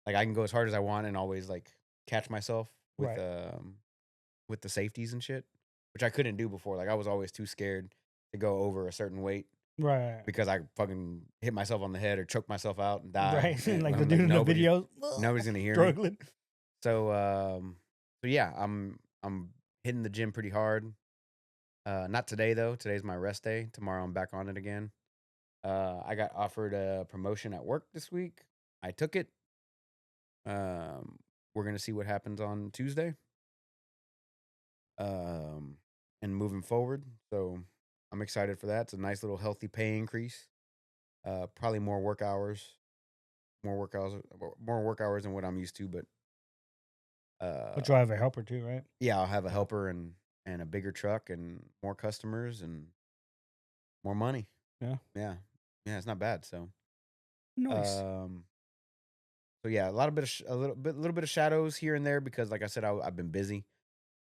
like I can go as hard as I want and always like catch myself with the safeties and shit, which I couldn't do before. Like I was always too scared to go over a certain weight Right. because I fucking hit myself on the head or choke myself out and die. Right. And Like the I'm dude in the nobody- video. Nobody's gonna hear me. struggling. So yeah, I'm hitting the gym pretty hard. Not today though. Today's my rest day. Tomorrow I'm back on it again. I got offered a promotion at work this week. I took it. We're gonna see what happens on Tuesday. And moving forward. So I'm excited for that. It's a nice little healthy pay increase. Probably more work hours than what I'm used to, but But you'll have a helper too, right? yeah, I'll have a helper and a bigger truck and more customers and more money. Yeah. Yeah. Yeah, it's not bad. So Nice. so yeah, a little bit of shadows here and there because like I said, I've been busy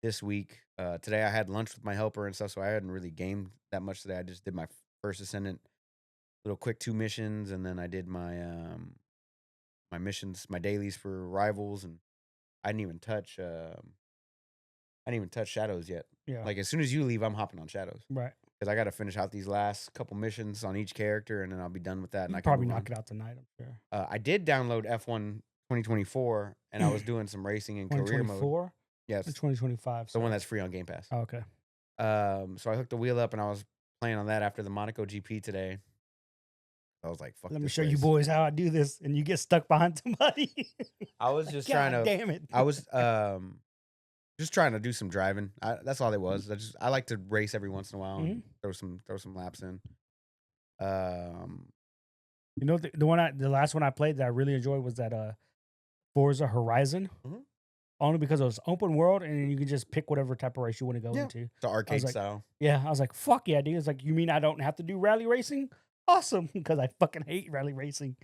this week. Today I had lunch with my helper and stuff, so I hadn't really gamed that much today. I just did my first ascendant, little quick 2 missions, and then I did my my missions, my dailies for rivals, and I didn't even touch shadows yet. Yeah. Like as soon as you leave, I'm hopping on shadows Right. because I got to finish out these last couple missions on each character, and then I'll be done with that. And You I can probably move knock on. it out tonight, I'm sure. I did download F1 2024, and I was doing some racing in career mode. 2024 Yes, or 2025. the one that's free on Game Pass. Oh, okay. So I hooked the wheel up, and I was playing on that after the Monaco GP today. I was like, "Fuck Let me this show you race." boys how I do this, and you get stuck behind somebody. I was just God trying to. damn it. I was just trying to do some driving. That's all it was. I like to race every once in a while and throw some laps in. You know, the last one I played that I really enjoyed was that Forza Horizon. Mhm. Only because it was open world and you can just pick whatever type of race you want to go Yeah. into. The arcade like, style. Yeah, I was like, fuck yeah, dude. It's like, you mean I don't have to do rally racing? Awesome, because I fucking hate rally racing.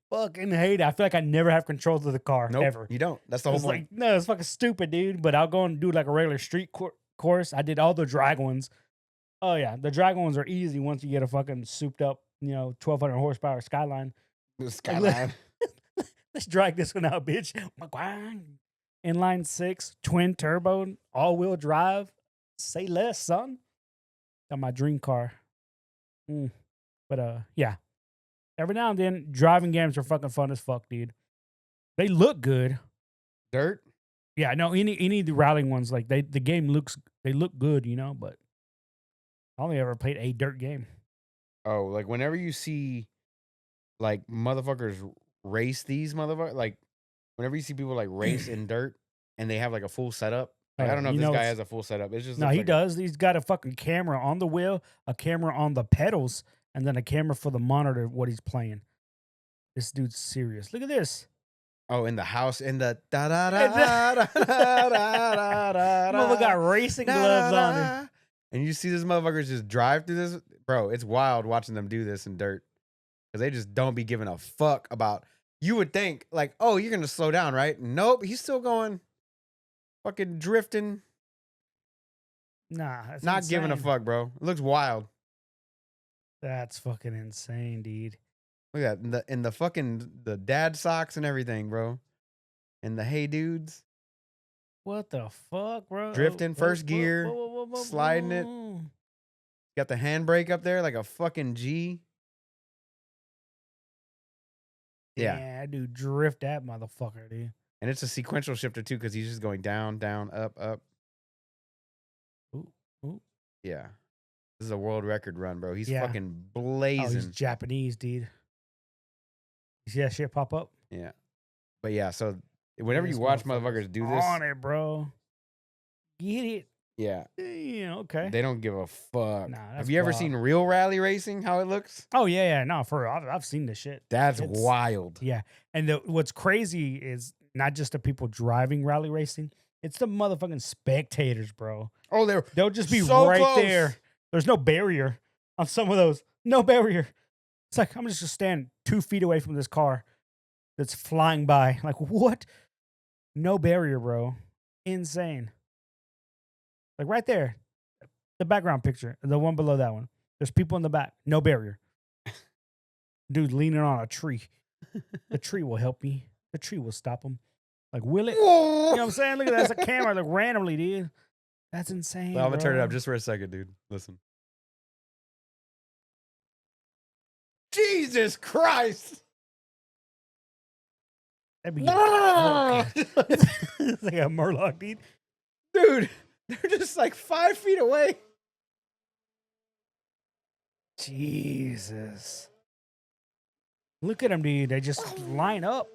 Fucking hate it. I feel like I never have control of the car Nope, ever. you don't. That's the whole It's point. like, no, it's fucking stupid, dude. But I'll go and do like a regular street course. I did all the drag ones. Oh yeah, the drag ones are easy once you get a fucking souped up, 1,200 horsepower Skyline. The Skyline. Let's drag this one out, bitch. Inline 6, twin turbo, all wheel drive. Say less, son. Got my dream car. But yeah. Every now and then, driving games are fucking fun as fuck, dude. They look good. Dirt. Yeah, no, any of the rallying ones, like the game look good, but I only ever played a dirt game. Oh, like whenever you see like motherfuckers race these motherfuckers, like whenever you see people like race in dirt and they have like a full setup. Like, I don't know if this guy has a full setup. It's just no, he does. He's got a fucking camera on the wheel, a camera on the pedals, and then a camera for the monitor of what he's playing. This dude's serious. Look at this. Oh, in the house, in the da da da da da da da. Motherfucker got racing gloves on him. And you see these motherfuckers just drive through this, bro. It's wild watching them do this in dirt because they just don't be giving a fuck about. You would think like, oh, you're gonna slow down, right? Nope, he's still going, fucking drifting. Nah, that's not insane. giving a fuck, bro. It looks wild. That's fucking insane, dude. Look at that in the fucking the dad socks and everything, bro. And the hey dudes. What the fuck, bro? Drifting first gear, sliding it. Got the handbrake up there like a fucking G. Yeah, dude, drift that motherfucker, dude. And it's a sequential shifter too, because he's just going down, down, up, up. Ooh. Yeah. This is a world record run, bro. He's Yeah. fucking Oh, blazing. he's Japanese, dude. You see that shit pop up? Yeah. But yeah, so whenever This you watch motherfucker's motherfuckers do this, on it, bro. Get it? yeah, Okay. they don't give a fuck. Nah, Have that's you ever wild. seen real rally racing? How it looks? Oh yeah, no, I've seen this shit. That's It's- wild. Yeah, and what's crazy is not just the people driving rally racing; it's the motherfucking spectators, bro. Oh, They'll just be so right close. there. There's no barrier on some of those. No barrier. It's like I'm just gonna stand 2 feet away from this car that's flying by. Like what? No barrier, bro. Insane. Like right there, the background picture, the one below that one. There's people in the back. No barrier. Dude leaning on a tree. The tree will help me. The tree will stop him. Like, will it? You know what I'm saying? Look at that. That's a camera. Like, randomly, dude. That's insane. Well, I'm going to turn it bro. up just for a second, dude. Listen. Jesus Christ. That'd be it's like a Murloc, dude. Dude, they're just like 5 feet away. Jesus. Look at them, dude. They just line up.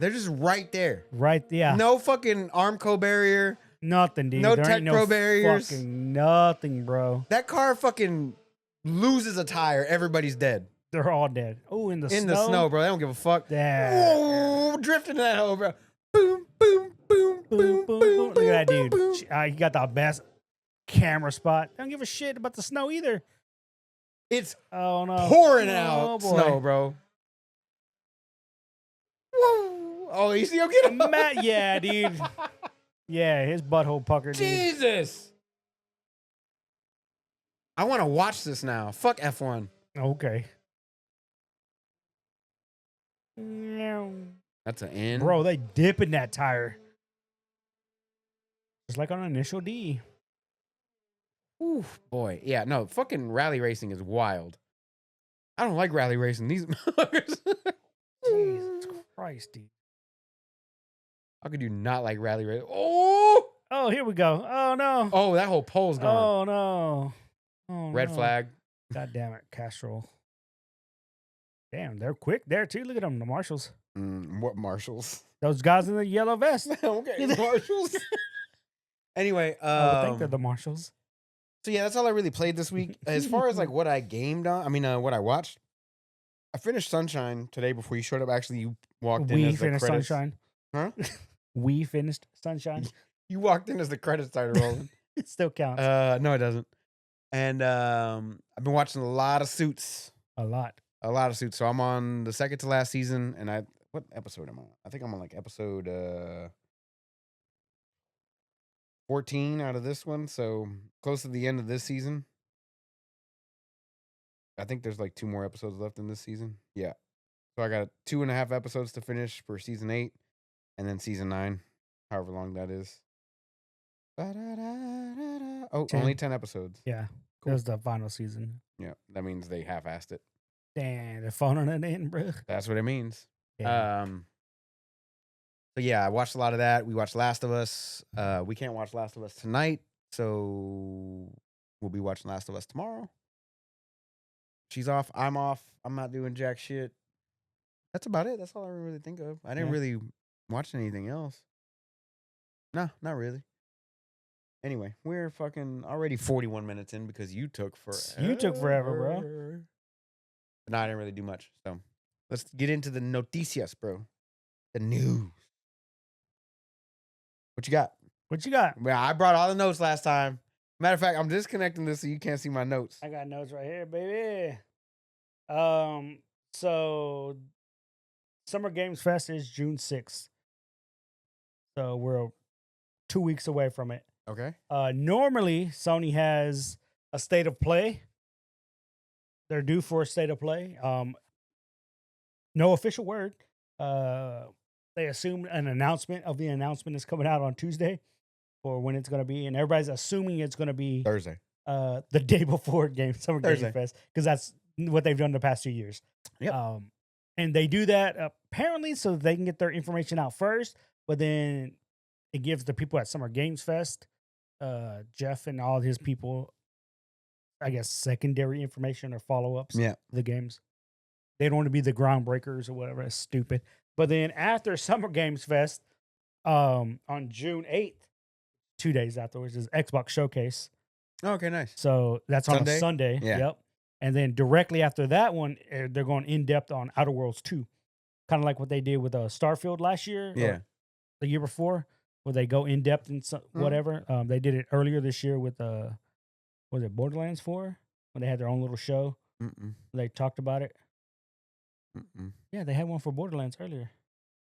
They're just right there. Right, yeah. No fucking Armco barrier. Nothing, dude. No There Tech ain't Pro barriers. Fucking nothing, bro. That car fucking loses a tire. Everybody's dead. They're all dead. Oh, in the In snow. the snow, bro. They don't give a fuck. Yeah. Whoa, drifting that hoe, bro. Boom, boom, boom, Boom, boom, boom. boom. Look at that dude. boom. He got the best camera spot. Don't give a shit about the snow either. It's Oh no. pouring Oh, out boy. snow, bro. Whoa. Oh, you see him get him? Yeah, dude. Yeah, his butthole pucker, dude. Jesus. I want to watch this now. Fuck F1. Okay. Meow. That's an N. Bro, they dip in that tire. Just like on initial D. Oof, boy. Yeah, no, fucking rally racing is wild. I don't like rally racing. These motherfuckers. Jesus Christ, dude. How could you not like rally racing? Oh! Oh, here we go. Oh, no. Oh, that whole pole's gone. Oh, no. Oh, Red no. flag. God damn it, Castrol. Damn, they're quick there, too. Look at them, the marshals. What marshals? Those guys in the yellow vest. Okay, marshals. Anyway, I would think they're the marshals. so yeah, that's all I really played this week. As far as like what I gamed on, I mean, what I watched, I finished Sunshine today before you showed up. Actually, you walked in We as the finished credits. Sunshine. Huh? We finished Sunshine. You walked in as the credits started rolling. It still counts. No, it doesn't. And I've been watching a lot of Suits. A lot. A lot of Suits. So I'm on the second to last season, and what episode am I on? I think I'm on like episode 14 out of this one. So close to the end of this season. I think there's like 2 more episodes left in this season. Yeah. So I got 2.5 episodes to finish for season 8, and then season 9, however long that is. Oh, 10. only 10 episodes. Yeah. Cool. It was the final season. Yeah, that means they half-assed it. Damn, they're phoning it in, bro. That's what it means. Damn. So yeah, I watched a lot of that. We watched Last of Us. We can't watch Last of Us tonight, so we'll be watching Last of Us tomorrow. She's off. I'm off. I'm not doing jack shit. That's about it. That's all I really think of. I didn't really watch anything else. No, not really. Anyway, we're fucking already 41 minutes in because you took forever. You took forever, bro. But no, I didn't really do much. So let's get into the noticias, bro. The news. What you got? What you got? Well, I brought all the notes last time. Matter of fact, I'm disconnecting this so you can't see my notes. I got notes right here, baby. So Summer Games Fest is June 6th. So we're 2 weeks away from it. Okay. Normally Sony has a state of play. They're due for a state of play. No official word. They assume an announcement of the announcement is coming out on Tuesday for when it's going to be, and everybody's assuming it's going to be Thursday. The day before Summer Games Fest, because that's what they've done the past 2 years. Yep. And they do that apparently so they can get their information out first, but then it gives the people at Summer Games Fest, Jeff and all his people, I guess, secondary information or follow-ups. Yeah. The games. They don't want to be the groundbreakers or whatever. It's stupid. But then after Summer Games Fest, on June 8th, 2 days afterwards, is Xbox Showcase. Okay, nice. So that's on a Sunday. Yeah. Yep. And then directly after that one, they're going in depth on Outer Worlds 2. Kind of like what they did with Starfield last year. Yeah. The year before, where they go in depth and whatever. They did it earlier this year with was it Borderlands 4? When they had their own little show. They talked about it. Yeah, they had one for Borderlands earlier.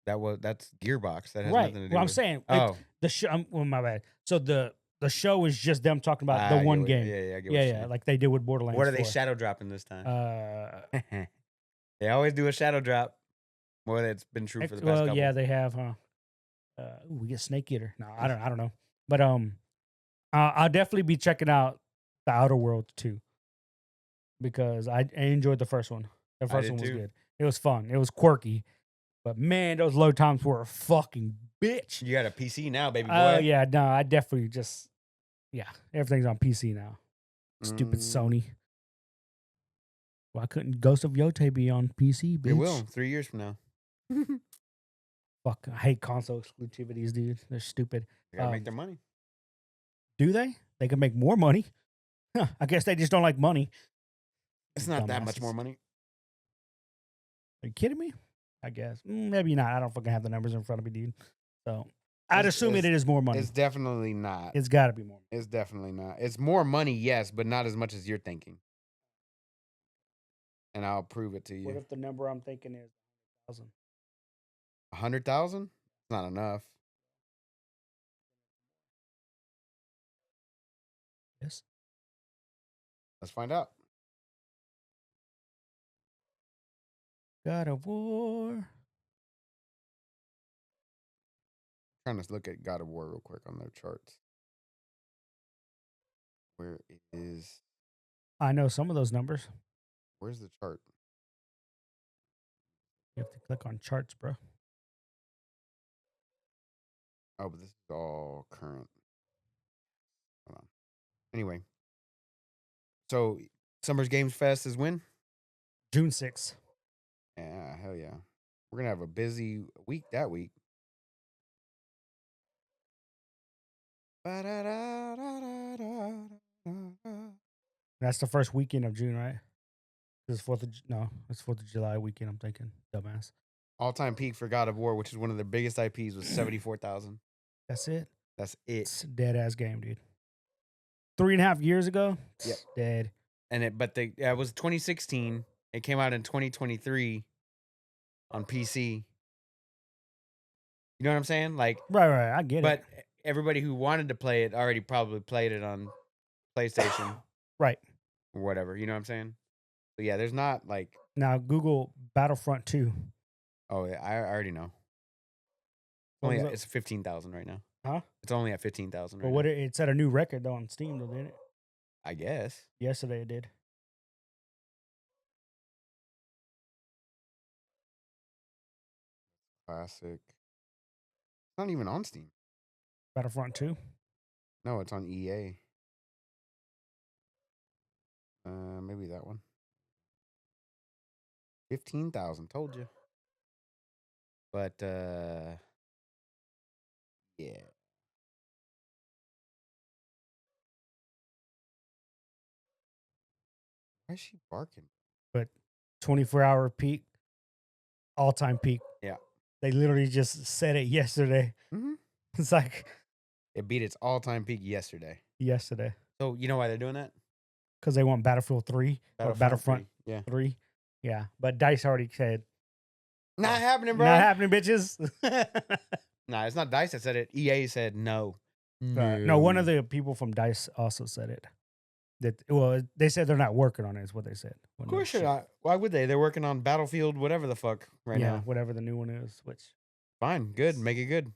That's Gearbox. That has right. nothing to do Well, I'm with saying the show. Well, my bad. So the show is just them talking about the one game. I get Yeah, like they did with Borderlands. What are they 4. shadow dropping this time? They always do a shadow drop. Well, it's been true for the past couple. Yeah, they have, huh? We get Snake Eater. No, I don't know. But I'll definitely be checking out the Outer Worlds 2 because I enjoyed the first one. The first one was good. It was fun. It was quirky. But man, those load times were a fucking bitch. You got a PC now, baby boy. Oh, yeah. No, I definitely everything's on PC now. Stupid Sony. Why couldn't Ghost of Yote be on PC, bitch? It will 3 years from now. Fuck, I hate console exclusivities, dude. They're stupid. They gotta make their money. Do they? They can make more money. I guess they just don't like money. It's not that much more money. Are you kidding me? I guess. Maybe not. I don't fucking have the numbers in front of me, dude. So I'd assume it is more money. It's definitely not. It's got to be more. It's definitely not. It's more money, yes, but not as much as you're thinking. And I'll prove it to you. What if the number I'm thinking is 100,000? 100,000? It's not enough. Yes. Let's find out. God of War. Trying to look at God of War real quick on their charts. Where is? I know some of those numbers. Where's the chart? You have to click on charts, bro. Oh, but this is all current. Hold on. Anyway, so Summer's Games Fest is when? June 6th. Yeah, hell yeah. We're gonna have a busy week that week. That's the first weekend of June, right? This is it's 4th of July weekend, I'm thinking. Dumbass. All-time peak for God of War, which is one of their biggest IPs, was 74,000. That's it. That's it. It's a dead ass game, dude. 3.5 years ago, Yep. dead. And it was 2016. It came out in 2023 on PC. You know what I'm saying? Like, Right. I get but it. everybody who wanted to play it already probably played it on PlayStation Right. or whatever. You know what I'm saying? But yeah, there's not like. Now Google Battlefront 2. Oh, yeah, I already know. It's 15,000 right now. Huh? It's only at 15,000 right But now. it set a new record though on Steam, though, didn't it? I guess. Yesterday it did. Classic. It's not even on Steam. Battlefront 2. No, it's on EA. Maybe that one. 15,000. Told you. But yeah. Why is she barking? But 24-hour peak, all-time peak. Yeah. They literally just said it yesterday. Mm-hmm. It's like It beat its all-time peak yesterday. yesterday. So you know why they're doing that? Because they want Battlefield 3 or Battlefront 3. Yeah. 3. Yeah. But DICE already said, Not happening, bro. not happening, bitches. Nah, it's not DICE that said it. EA said no. No, one of the people from DICE also said it. They said they're not working on it, is what they said. Of course you're not. Why would they? They're working on Battlefield, whatever the fuck, right yeah, now. whatever the new one is, which Fine, good. Make it good.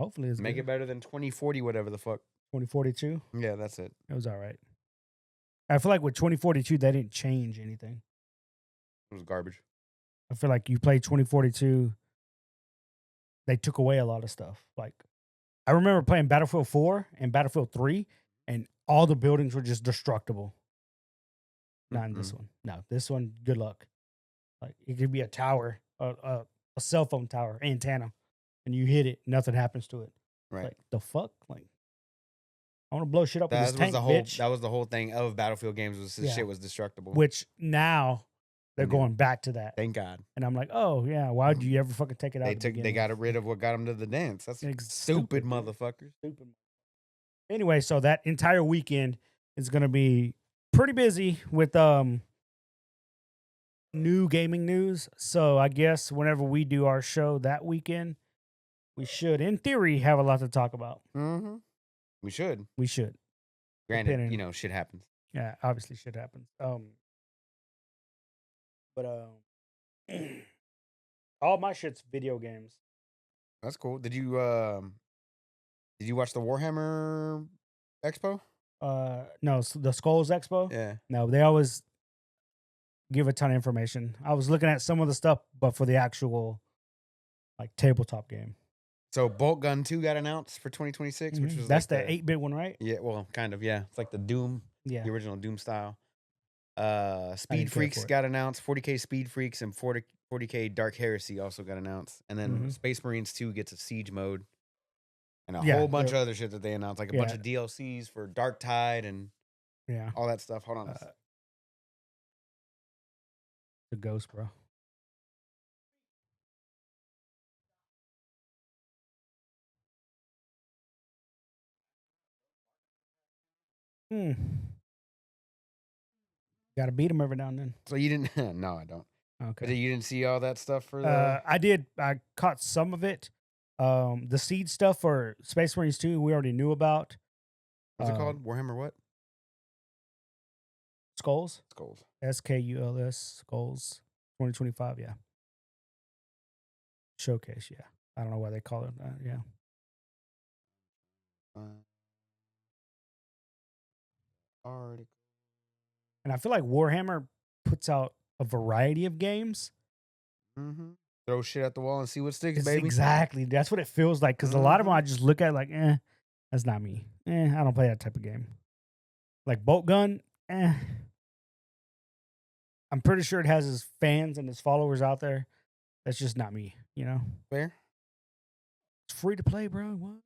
hopefully is Make good. it better than 2040, whatever the fuck. 2042. Yeah, that's it. It was all right. I feel like with 2042, they didn't change anything. It was garbage. I feel like you play 2042, they took away a lot of stuff. Like, I remember playing Battlefield 4 and Battlefield 3, and all the buildings were just destructible. Not in this one. No, this one, good luck. Like, it could be a tower, a cell phone tower, antenna, and you hit it, nothing happens to it. Right. Like, the fuck? Like, I want to blow shit up with That this was tank, the whole. bitch. That was the whole thing of Battlefield games. Was this Yeah. shit was destructible. Which now they're Yeah. going back to that. Thank God. And I'm like, oh yeah, why would you ever fucking take it out? They got rid of what got them to the dance. That's It's stupid, dude. motherfuckers. Stupid. Anyway, so that entire weekend is gonna be pretty busy with new gaming news. So I guess whenever we do our show that weekend, we should, in theory, have a lot to talk about. Mm-hmm. We should. We should. Granted, Depending- shit happens. Yeah, obviously shit happens. But all my shit's video games. That's cool. Did you watch the Warhammer Expo? No, the Skulls Expo. Yeah. No, they always give a ton of information. I was looking at some of the stuff, but for the actual like tabletop game. So Bolt Gun 2 got announced for 2026, which was that's like the 8-bit one, right? Yeah, well, kind of, yeah. It's like the Doom, Yeah. the original Doom style. didn't Speed care Freaks for it. got announced. 40K Speed Freaks and 40K Dark Heresy also got announced. And then Space Marines 2 gets a siege mode. And a whole bunch of other shit that they announced, like a bunch of DLCs for Dark Tide and all that stuff. Hold on. The ghost, bro. Got to beat him every now and then. So you didn't? No, I don't. Okay. But you didn't see all that stuff for the. I did. I caught some of it. The seed stuff for Space Marines 2, we already knew about. What's it called? Warhammer what? Skulls. Skulls. SKULS. Skulls. 2025. Yeah. Showcase. Yeah. I don't know why they call it that. Yeah. Article. And I feel like Warhammer puts out a variety of games. Mm-hmm. Throw shit at the wall and see what sticks, It's baby. exactly. That's what it feels like. Because a lot of them I just look at like, that's not me. I don't play that type of game. Like Bolt Gun, I'm pretty sure it has his fans and his followers out there. That's just not me, you know? Fair. It's free to play, bro. What?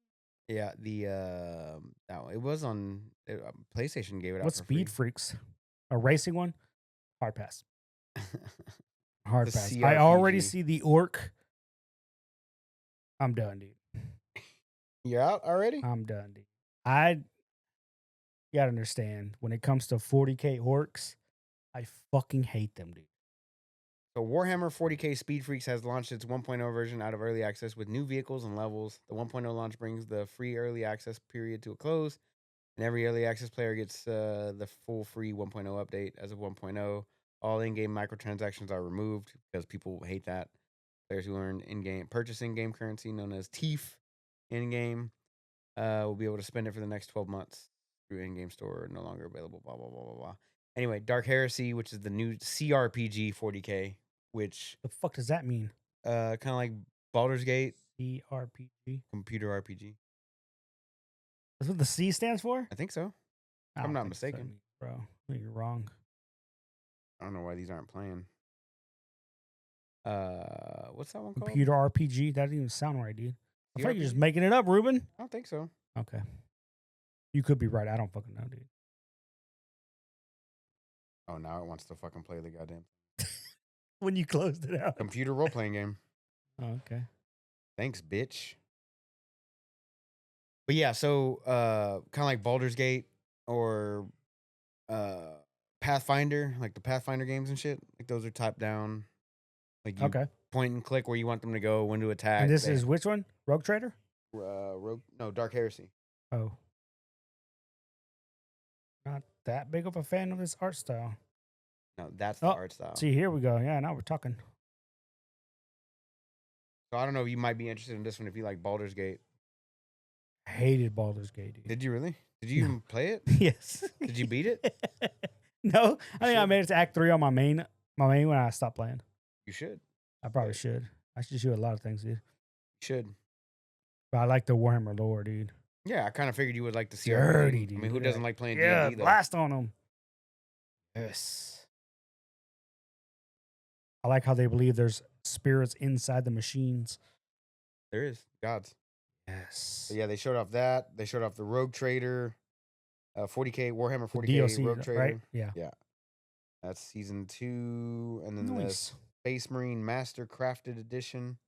Yeah, no, it was on PlayStation gave it out What's for Speed free. Freaks? A racing one? Hard pass. Hard The pass. I already CRPG. see the orc. I'm done, dude. You're out already? I'm done, dude. You gotta understand, when it comes to 40K orcs, I fucking hate them, dude. So Warhammer 40K Speed Freaks has launched its 1.0 version out of early access with new vehicles and levels. The 1.0 launch brings the free early access period to a close, and every early access player gets the full free 1.0 update. As of 1.0, all in-game microtransactions are removed because people hate that. Players who earn in-game purchase in-game currency known as TEEF in-game will be able to spend it for the next 12 months through in-game store, no longer available, blah, blah, blah, blah, blah. Anyway, Dark Heresy, which is the new CRPG 40K, which The fuck does that mean? kind of like Baldur's Gate, CRPG? computer RPG. That's what the C stands for? I think so. I I'm don't not think so, mistaken. bro. I think you're wrong. I don't know why these aren't playing. What's that one called? Computer RPG? That doesn't even sound right, dude. I feel like you're just CRPG? making it up, Ruben. I don't think so. Okay. You could be right. I don't fucking know, dude. Oh, now it wants to fucking play the goddamn When you closed it out. computer role playing game. Oh, okay. Thanks, bitch. But yeah, so kind of like Baldur's Gate or Pathfinder, like the Pathfinder games and shit. Like those are top down. Like you Okay. point and click where you want them to go, when to attack. And this is which one? Rogue Trader? Dark Heresy. Oh. Not that big of a fan of this art style. No, that's the art style. See, here we go. Yeah, now we're talking. So I don't know if you might be interested in this one if you like Baldur's Gate. Hated Baldur's Gate, dude. Did you really? Did you even play it? Yes. Did you beat it? No. I think I should. made it to Act 3 on my main when I stopped playing. You should. I probably should. I should do a lot of things, dude. You should. But I like the Warhammer lore, dude. Yeah, I kind of figured you would like the CRPG. Dirty, dude. I mean, who doesn't like playing Yeah, D&D though? blast on them. Yes. I like how they believe there's spirits inside the machines. There is gods. Yes. But yeah, they showed off that. They showed off the Rogue Trader, 40K Warhammer The 40K DLC, Rogue Trader. right? Yeah. Yeah, that's season 2, and then Nice. the Space Marine Master Crafted Edition,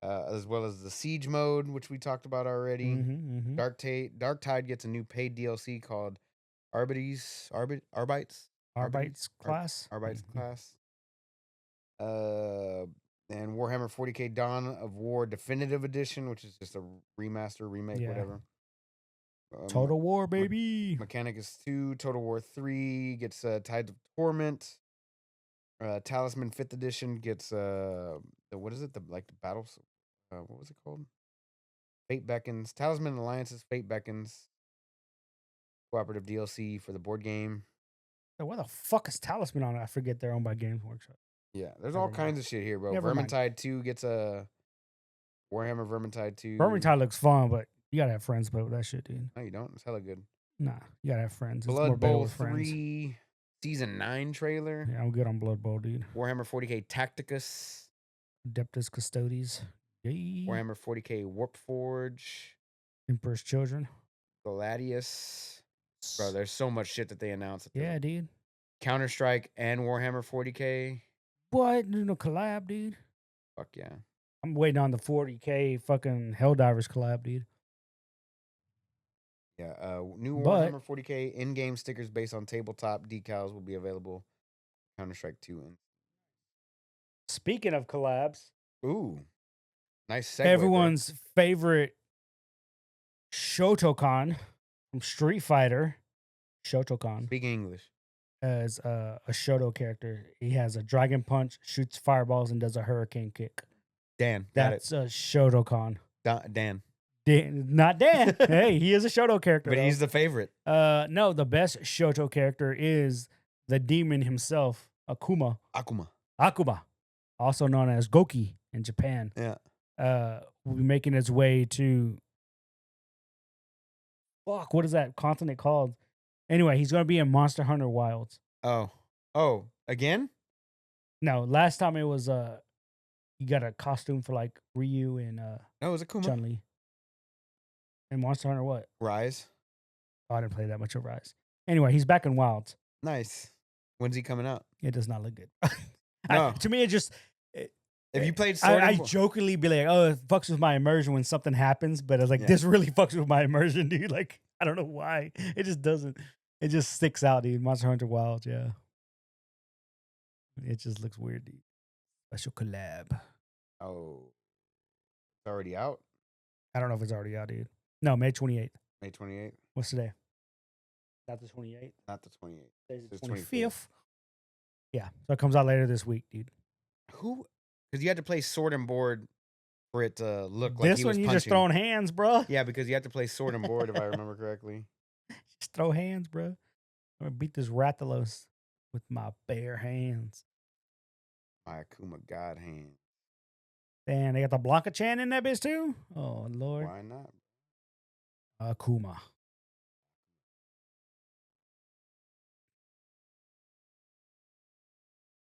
as well as the Siege mode, which we talked about already. Dark Tide gets a new paid DLC called Arbites class. Arbites class. And Warhammer 40K Dawn of War Definitive Edition, which is just a remaster, remake, whatever. Total War, baby. Mechanicus 2, Total War 3 gets Tides of Torment. Talisman 5th Edition gets what is it? The battles. What was it called? Fate Beckons. Talisman Alliances Fate Beckons. Cooperative DLC for the board game. So where the fuck is Talisman on it? I forget they're owned by Games Workshop. Yeah, there's all kinds of shit here, bro. Never mind. Vermintide 2 gets a Warhammer Vermintide 2. Vermintide looks fun, but you gotta have friends play with that shit, dude. No, you don't. It's hella good. Nah, you gotta have friends. It's Blood more better Bowl with friends. 3 Season 9 trailer. Yeah, I'm good on Blood Bowl, dude. Warhammer 40K Tacticus. Adeptus Custodes. Yay. Warhammer 40K Warp Forge. Emperor's Children. Gladius. Bro, there's so much shit that they announced. Yeah, dude. Counter-Strike and Warhammer 40K. What? There's no collab, dude. Fuck yeah. I'm waiting on the 40K fucking Helldivers collab, dude. Yeah, new Warhammer 40K in-game stickers based on tabletop decals will be available. Counter-Strike 2. Speaking of collabs. Ooh. Nice segue, Everyone's favorite Shotokan from Street Fighter, Shotokan, Speak English. as a Shoto character. He has a dragon punch, shoots fireballs, and does a hurricane kick. Dan. Got That's a Shotokan. it. Dan. Not Dan. Hey, he is a Shoto character. But though. he's the favorite. No, the best Shoto character is the demon himself, Akuma. Akuma, also known as Goki in Japan. Yeah. Will be making its way to what is that continent called? Anyway, he's gonna be in Monster Hunter Wilds. Oh, again? No, last time it was you got a costume for like Ryu and No, it was Akuma. Chun-Li. And Monster Hunter what? Rise. Oh, I didn't play that much of Rise. Anyway, he's back in Wilds. Nice. When's he coming out? It does not look good. No. To me, it just. If you played Sword I jokingly be like, oh, it fucks with my immersion when something happens, but it's like, this really fucks with my immersion, dude. Like, I don't know why. It just doesn't. It just sticks out, dude. Monster Hunter Wilds, yeah. It just looks weird, dude. Special collab. Oh. It's already out? I don't know if it's already out, dude. No, May 28th. May 28th? What's today? Not the 28th? Not the 28th. Today's the It's 25th. Yeah, so it comes out later this week, dude. Who? Because you had to play Sword and Board for it to look like This he one, was you punching. just throwing hands, bro. Yeah, because you had to play Sword and Board, if I remember correctly. Just throw hands, bro. I'm gonna beat this Rathalos with my bare hands. My Akuma God hand. And they got the Blanca Chan in that bitch too. Oh Lord, Why not? Akuma.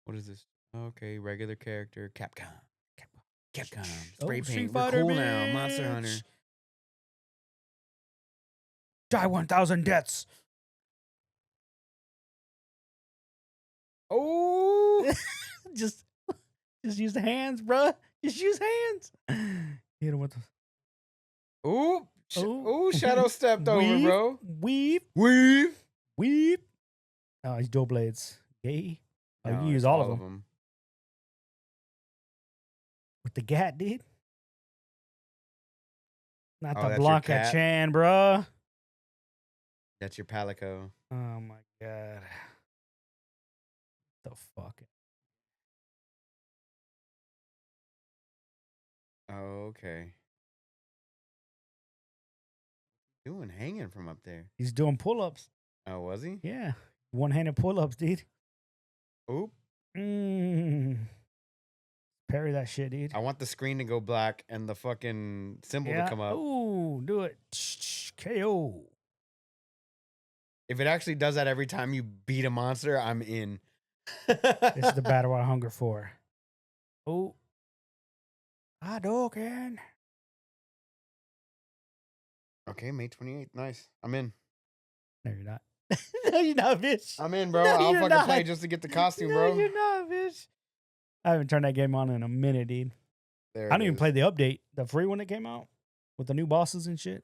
What is this? Okay, regular character. Capcom. Capcom. Oh, Spray Street paint. We're Fighter, cool now. Monster Hunter. bitch. Die 1,000 deaths. Oh! just use the hands, bro. Just use hands. Hit him with the. Ooh. Ooh. Ooh, shadow stepped over, bro. Weave. Oh, he's dual blades. Gay. Oh, you No, can use it's all of them. With the gat, dude. Not Oh, the that's your Blanca cat? Chan, bro. That's your Palico. Oh my god. The fuck? Oh, okay. Doing hanging from up there. He's doing pull-ups. Oh, was he? Yeah. One-handed pull-ups, dude. Oop. Parry that shit, dude. I want the screen to go black and the fucking symbol to come up. Ooh, do it. KO. If it actually does that every time you beat a monster, I'm in. This is the battle I hunger for. Oh. Hadouken. Okay, May 28th. Nice. I'm in. No, you're not. No, you're not, bitch. I'm in, bro. No, I'll you're fucking not. play just to get the costume, No, bro. you're not, bitch. I haven't turned that game on in a minute, dude. There I didn't it even is. play the update, the free one that came out with the new bosses and shit.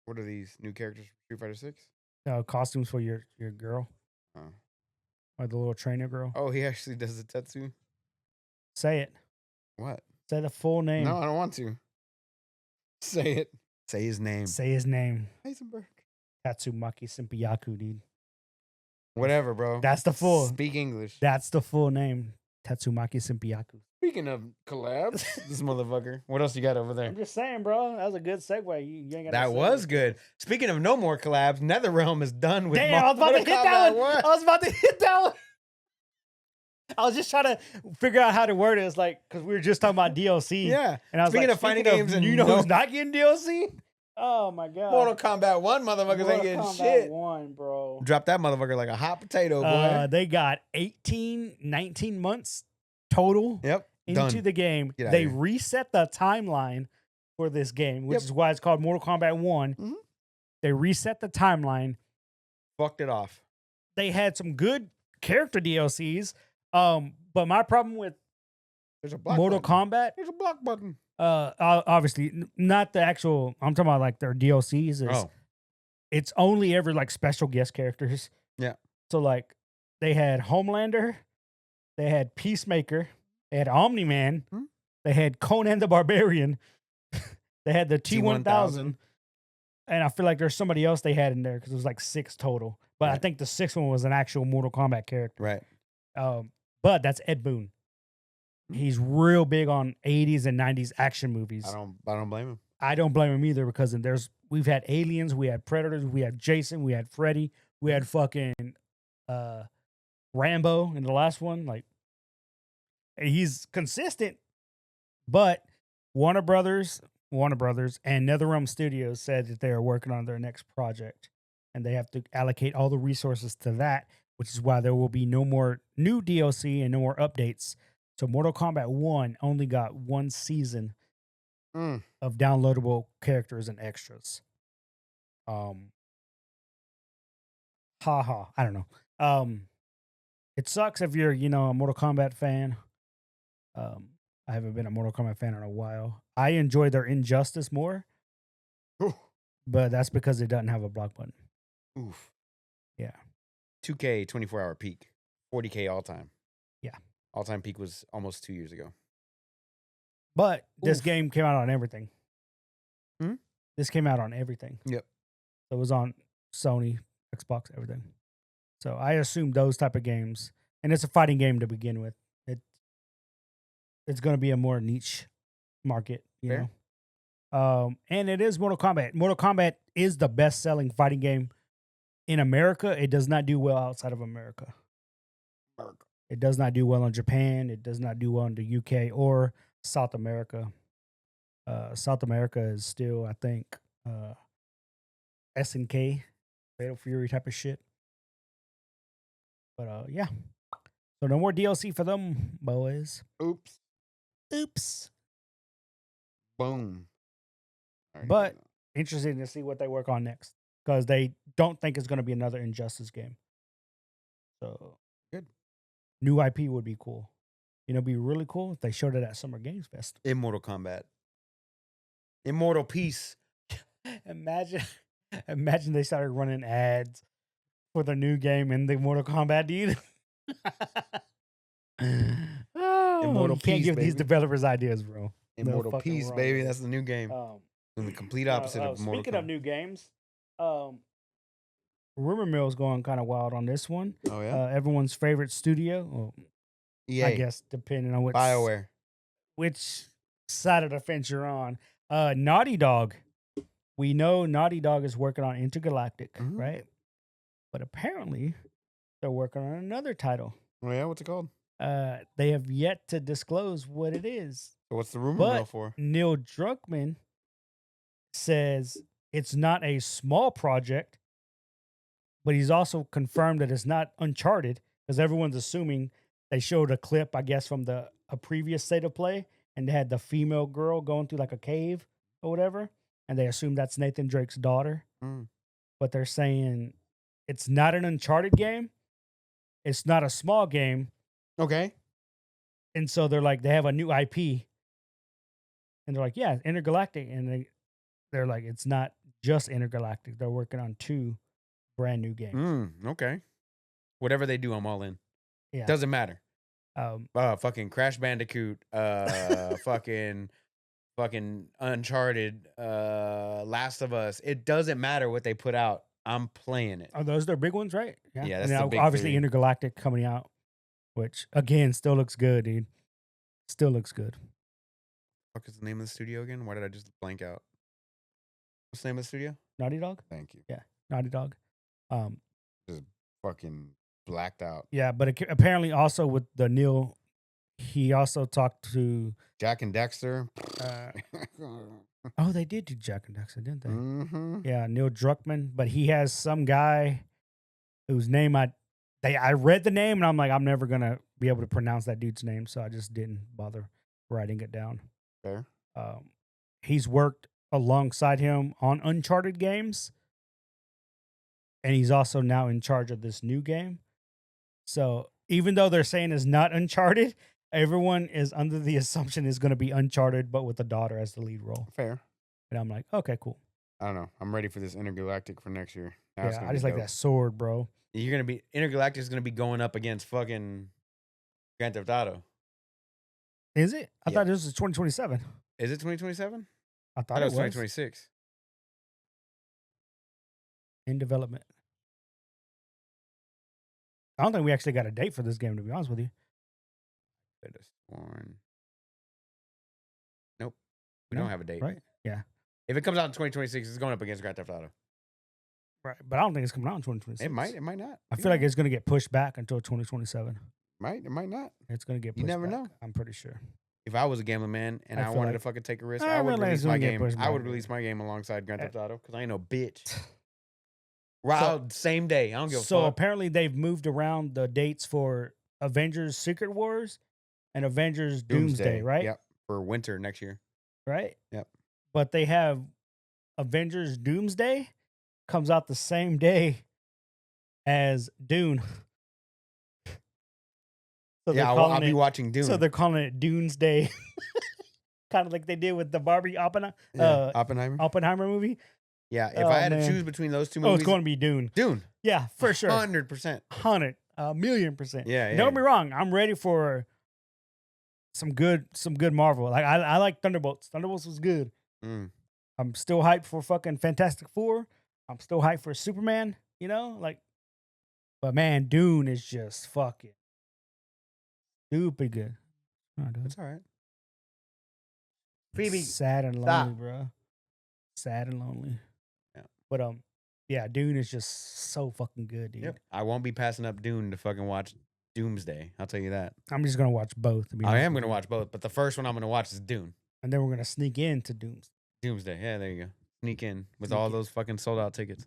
What are these new characters from Street Fighter 6? Costumes for your girl. Oh. Or the little trainer girl. Oh, he actually does the Tetsu? Say it. What? Say the full name. No, I don't want to. Say it. Say his name. Say his name. Heisenberg. Tatsumaki Simpiyaku, dude. Whatever, bro. That's the full. Speak English. That's the full name. Tatsumaki Simpiyaku. Speaking of collabs, this motherfucker. What else you got over there? I'm just saying, bro. That was a good segue. You ain't got That was good. Speaking of no more collabs, NetherRealm is done with Damn, I was about to hit Mortal that Kombat one. 1. I was about to hit that one. I was just trying to figure out how to word it. It's like, because we were just talking about DLC. Yeah. And I was Speaking like, of fighting games and you know no- who's not getting DLC? Oh, my God. Mortal Kombat 1 motherfuckers ain't getting shit. 1, bro. Drop that motherfucker like a hot potato, boy. They got 19 months total Yep. into Done. the game. Get outta They here. reset the timeline for this game, which Yep. is why it's called Mortal Kombat 1. Mhm. They reset the timeline. Fucked it off. They had some good character DLCs. But my problem with There's a block Mortal button. Kombat, There's a block button. obviously not the actual. I'm talking about like their DLCs. Is it's only ever like special guest characters. Yeah. So like they had Homelander, they had Peacemaker, they had Omni Man, Hmm? they had Conan the Barbarian, they had the T-1000. T-1000, And I feel like there's somebody else they had in there because it was like 6 total. But I Right. think the 6th one was an actual Mortal Kombat character. Right. But that's Ed Boon. He's real big on 80s and 90s action movies. I don't blame him. I don't blame him either because we've had Aliens, we had Predators, we had Jason, we had Freddy, we had fucking uh Rambo in the last one. Like he's consistent, but Warner Brothers, and NetherRealm Studios said that they are working on their next project, and they have to allocate all the resources to that, which is why there will be no more new DLC and no more updates. So Mortal Kombat 1 only got 1 season of downloadable characters and extras. I don't know. It sucks if you're, a Mortal Kombat fan. I haven't been a Mortal Kombat fan in a while. I enjoy their Injustice more, Oof. but that's because it doesn't have a block button. Oof. Yeah. 2K 24-hour peak. 40K all time. Yeah. All time peak was almost 2 years ago. But this Oof. game came out on everything. Hmm? This came out on everything. Yep. So it was on Sony, Xbox, everything. So I assume those type of games, and it's a fighting game to begin with. It's going to be a more niche market, you Fair. know. And it is Mortal Kombat. Mortal Kombat is the best-selling fighting game in America. It does not do well outside of America. It does not do well in Japan. It does not do well in the UK or South America. South America is still, I think, SNK, Fatal Fury type of shit. But yeah. So no more DLC for them, boys. Oops. Boom. But interesting to see what they work on next because they don't think it's going to be another Injustice game. So good. New IP would be cool. It'd be really cool if they showed it at Summer Games Fest. Immortal Kombat. Immortal Peace. Imagine they started running ads for the new game in the Mortal Kombat, dude. Immortal you can't Peace, give these baby. developers ideas, bro. Immortal fucking Peace, wrong, baby. bro. That's the new game. The complete opposite of Mortal Speaking Kombat. of new games, Rumor Mill's going kind of wild on this one. Oh, yeah? Everyone's favorite studio, EA. I guess, depending on which side of the fence you're on. Naughty Dog. We know Naughty Dog is working on Intergalactic, right? But apparently, they're working on another title. Oh, yeah? What's it called? They have yet to disclose what it is. So what's the rumor mill for? Neil Druckmann says it's not a small project, but he's also confirmed that it's not Uncharted because everyone's assuming they showed a clip, I guess, from a previous state of play, and they had the female girl going through like a cave or whatever, and they assume that's Nathan Drake's daughter. But they're saying it's not an Uncharted game. It's not a small game. Okay. And so they're like, they have a new IP. And they're like, yeah, Intergalactic. And they're like, it's not just Intergalactic. They're working on 2 brand new games. Okay. Whatever they do, I'm all in. Yeah. Doesn't matter. Fucking Crash Bandicoot, fucking Uncharted, Last of Us. It doesn't matter what they put out. I'm playing it. Are those their big ones, right? Yeah, that's and the big obviously 3. Intergalactic coming out, which again still looks good, dude. Still looks good. What is the name of the studio again? Why did I just blank out? What's the name of the studio? Naughty Dog? Thank you. Yeah, Naughty Dog. Just fucking blacked out. Yeah, but apparently also with the Neil, he also talked to Jack and Dexter. Oh, they did do Jack and Dexter, didn't they? Yeah, Neil Druckmann, but he has some guy whose name I read the name and I'm like, I'm never gonna be able to pronounce that dude's name, so I just didn't bother writing it down. Fair. He's worked alongside him on Uncharted games, and he's also now in charge of this new game. So even though they're saying it's not Uncharted, everyone is under the assumption it's going to be Uncharted, but with the daughter as the lead role. Fair. And I'm like, okay, cool. I don't know. I'm ready for this Intergalactic for next year. Yeah, I just like that sword, bro. Intergalactic is gonna be going up against fucking Grand Theft Auto. Is it? I Yeah. thought this was 2027. Is it 2027? I I thought thought it it was was. 2026. In development. I don't think we actually got a date for this game, to be honest with you. Could have sworn. Nope. We No, don't have a date. right? Yeah. If it comes out in 2026, it's going up against Grand Theft Auto. Right. But I don't think it's coming out in 2026. It might. It might not. I feel like it's going to get pushed back until 2027. It might not. It's going to get pushed You never back, know. I'm pretty sure. If I was a gambling man and I wanted to fucking take a risk, I would release my game. I would release my game alongside Grand Theft Auto because I ain't no bitch. Same day. I don't give a fuck. So apparently they've moved around the dates for Avengers Secret Wars and Avengers Doomsday, right? Yep. For winter next year. Right? Yep. But they have Avengers Doomsday comes out the same day as Dune. So yeah, I'll be watching Dune. So they're calling it Doomsday. Kind of like they did with the Barbie Oppenheimer movie. Yeah, if I had to choose between those two movies. Oh, it's going to be Dune. Dune. Yeah, for sure. 100%. 1,000,000%. Yeah. Don't get me wrong. I'm ready for some good Marvel. Like I like Thunderbolts. Thunderbolts was good. I'm still hyped for fucking Fantastic Four. I'm still hyped for Superman, but man, Dune is just fucking stupid good. That's all right. Phoebe, sad and lonely, bro. Sad and lonely. Yeah. But yeah, Dune is just so fucking good, dude. Yep. I won't be passing up Dune to fucking watch Doomsday. I'll tell you that. I'm just gonna watch both. I am gonna watch both, but the first one I'm gonna watch is Dune. And then we're gonna sneak into Doomsday. Yeah, there you go. Sneak in with all those fucking sold out tickets.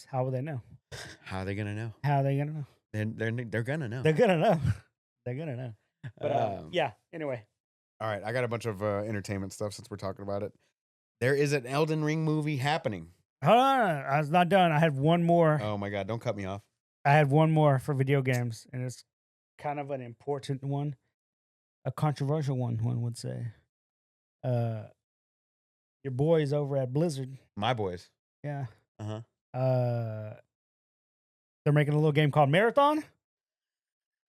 How will they know? How are they gonna know? How are they gonna know? They're gonna know. They're gonna know. They're gonna know. But yeah. Anyway. All right, I got a bunch of entertainment stuff since we're talking about it. There is an Elden Ring movie happening. Hold on, I was not done. I had one more. Oh my god! Don't cut me off. I had one more for video games, and it's kind of an important one, a controversial one would say. Your boys over at Blizzard. My boys. Yeah. Uh-huh. They're making a little game called Marathon,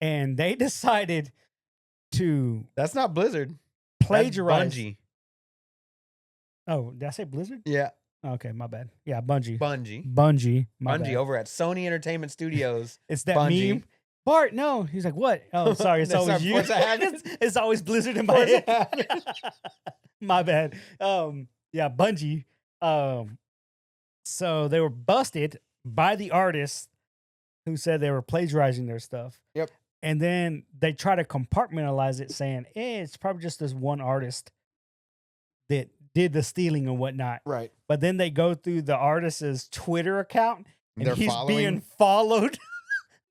and they decided to. That's not Blizzard. Plagiarize. That's Bungie. Oh, did I say Blizzard? Yeah. Okay, my bad. Yeah, Bungie. Bungie Bad. over at Sony Entertainment Studios. It's that Bungie. meme. Bart, no. He's like, what? Oh, sorry. It's always you. It's always Blizzard in my head. My bad. Yeah, Bungie. So they were busted by the artists who said they were plagiarizing their stuff. Yep. And then they try to compartmentalize it, saying, it's probably just this one artist that did the stealing and whatnot. Right. But then they go through the artist's Twitter account, and he's being followed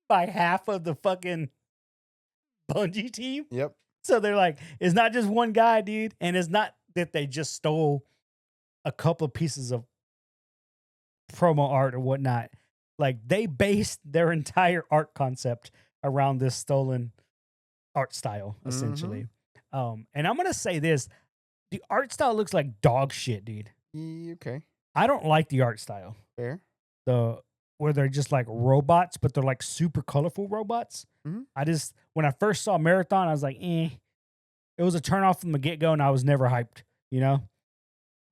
by half of the fucking Bungie team. Yep. So they're like, it's not just one guy, dude. And it's not that they just stole a couple of pieces of promo art or whatnot. Like, they based their entire art concept around this stolen art style, essentially. And I'm going to say this. The art style looks like dog shit, dude. Okay. I don't like the art style. Fair. Where they're just like robots, but they're like super colorful robots. When I first saw Marathon, I was like, eh. It was a turn off from the get-go, and I was never hyped,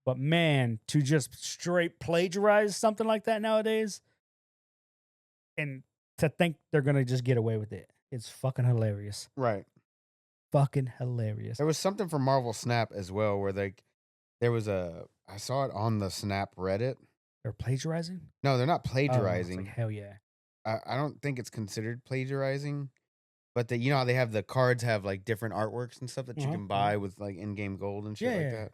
But man, to just straight plagiarize something like that nowadays, and to think they're going to just get away with it, it's fucking hilarious. Right. Fucking hilarious. There was something from Marvel Snap as well where I saw it on the Snap Reddit. They're plagiarizing? No, they're not plagiarizing. Like, hell yeah. I don't think it's considered plagiarizing, but how they have the cards have like different artworks and stuff that you can buy with like in-game gold and shit that.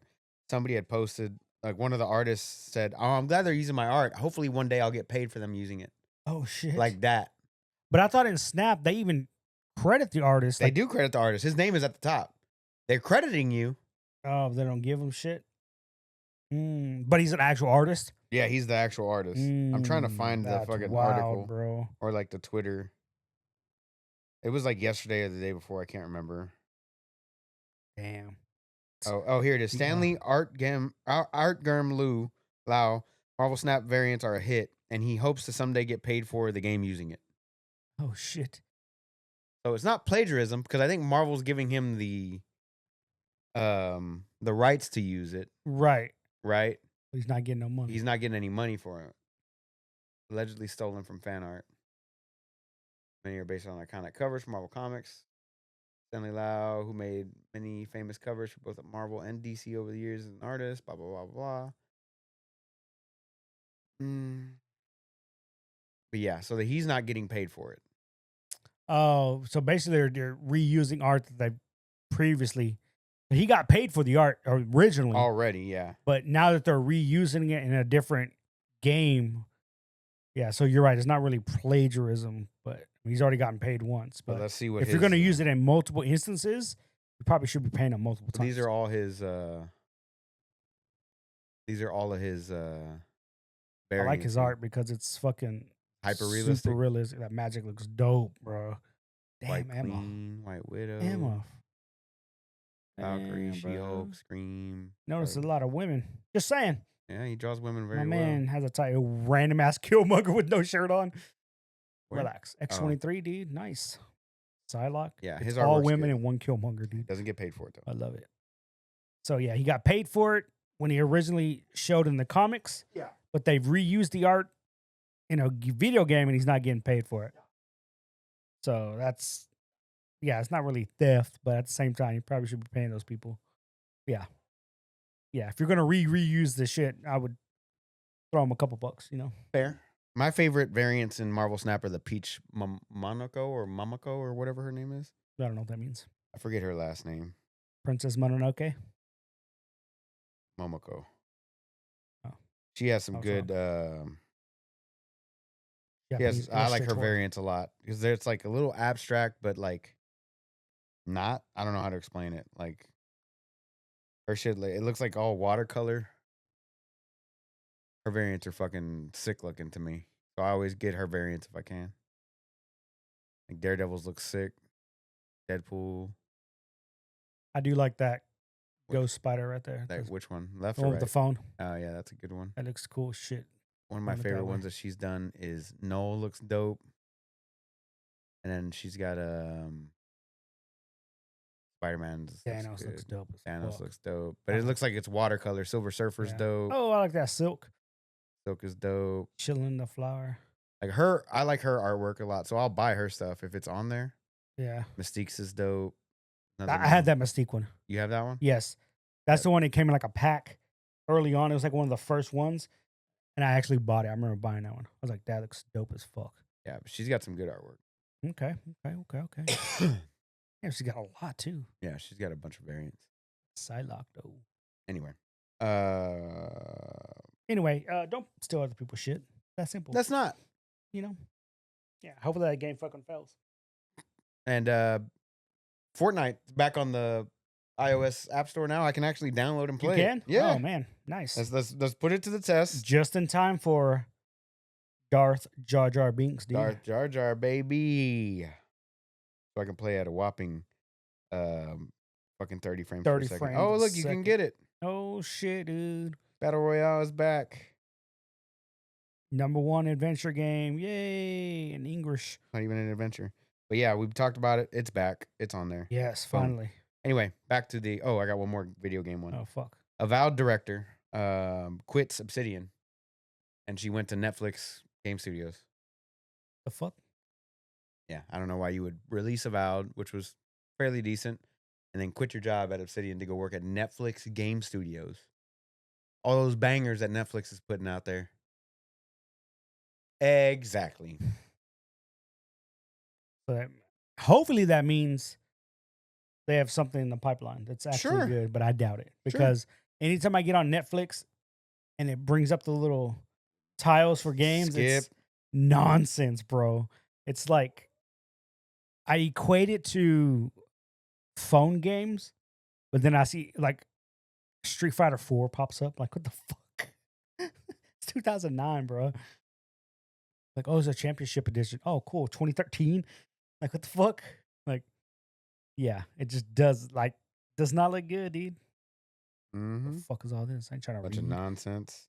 Somebody had posted, like one of the artists said, "Oh, I'm glad they're using my art. Hopefully one day I'll get paid for them using it." Oh shit. Like that. But I thought in Snap they even credit the artist. They do credit the artist. His name is at the top. They're crediting you. Oh, they don't give him shit? But he's an actual artist? Yeah, he's the actual artist. I'm trying to find the fucking article. Bro. Or like the Twitter. It was like yesterday or the day before. I can't remember. Damn. Oh, here it is. Stanley Artgerm Lau. Marvel Snap variants are a hit, and he hopes to someday get paid for the game using it. Oh, shit. So it's not plagiarism, because I think Marvel's giving him the rights to use it. Right. Right? He's not getting no money. He's not getting any money for it. allegedly stolen from fan art. Many are based on iconic covers from Marvel Comics. Stanley Lau, who made many famous covers for both Marvel and DC over the years, is an artist. Blah blah blah blah. Mm. But yeah, so that he's not getting paid for it. Oh, so basically they're reusing art that they previously. He got paid for the art originally, Already, yeah. but now that they're reusing it in a different game, yeah. So you're right. It's not really plagiarism, but he's already gotten paid once. But But let's see what if you're going to use it in multiple instances, you probably should be paying him multiple times. These are all his. These are all of his. I like his art because it's fucking hyper realistic. Super realistic. That magic looks dope, bro. Damn, White Emma. Queen, White Widow, Emma. Valkyrie, Damn, She-Hulk, bro. Scream. Notice a lot of women. Just saying. Yeah, he draws women very My well. man has a tight random ass Killmonger with no shirt on. Where? Relax. X-23, dude. Nice. Psylocke. Yeah, It's his all artwork's women good. and one Killmonger, dude. Doesn't get paid for it though. I love it. So yeah, he got paid for it when he originally showed in the comics. Yeah. But they've reused the art in a video game and he's not getting paid for it. So that's, yeah, it's not really theft, but at the same time, you probably should be paying those people. Yeah. Yeah. If you're going to reuse the shit, I would throw him a couple bucks, you know? Fair. My favorite variants in Marvel Snap are the Peach Monaco or Mamako or whatever her name is. I don't know what that means. I forget her last name. Princess Mononoke. Momoko. Oh. She has some good. Yes, I like her variants a lot because it's like a little abstract, but like not. I don't know how to explain it. Like her shit, it looks like all watercolor. Her variants are fucking sick looking to me, so I always get her variants if I can. Like Daredevil's look sick. Deadpool. I do like that ghost spider right there. Which one? Left the or one right? with the phone. Oh yeah, that's a good one. That looks cool shit. One of my favorite ones that she's done is Noel looks dope. And then she's got Spider-Man. Thanos looks dope. Thanos looks dope. But it looks like it's watercolor. Silver Surfer's dope. Oh, I like that Silk. Silk is dope. Chilling the flower. Like her, I like her artwork a lot. So I'll buy her stuff if it's on there. Yeah. Mystique's is dope. I had that Mystique one. You have that one? Yes. That's the one that came in like a pack early on. It was like one of the first ones. And I actually bought it. I remember buying that one. I was like, that looks dope as fuck. Yeah, but she's got some good artwork. Okay. Yeah, she's got a lot too. Yeah, she's got a bunch of variants. Psylocke though. Anyway. Don't steal other people's shit. That's simple. That's not. You know? Yeah, hopefully that game fucking fails. And Fortnite back on the iOS App Store now. I can actually download and play. You can? It. Yeah. Oh man, nice. Let's put it to the test. Just in time for Darth Jar Jar Binks, dude. Darth Jar Jar, baby. So I can play at a whopping fucking 30 frames per second. frames Oh, a look, you can get it. Oh shit, dude. Battle Royale is back. #1 adventure game. Yay. In English. Not even an adventure. But yeah, we've talked about it. It's back. It's on there. Yes, Boom. finally. Anyway, back to the I got one more video game one. Oh fuck. Avowed director quits Obsidian and she went to Netflix Game Studios. The fuck? Yeah, I don't know why you would release Avowed, which was fairly decent, and then quit your job at Obsidian to go work at Netflix Game Studios. All those bangers that Netflix is putting out there. Exactly. But hopefully that means they have something in the pipeline that's actually Sure. good, but I doubt it. Because anytime I get on Netflix and it brings up the little tiles for games, it's nonsense, bro. It's like I equate it to phone games, but then I see like Street Fighter 4 pops up. Like, what the fuck? It's 2009, bro. Like, oh, it's a championship edition. Oh, cool. 2013. Like, what the fuck? Like, yeah, it just does not look good, dude. Mm-hmm. What the fuck is all this? I ain't trying to Bunch read. of nonsense.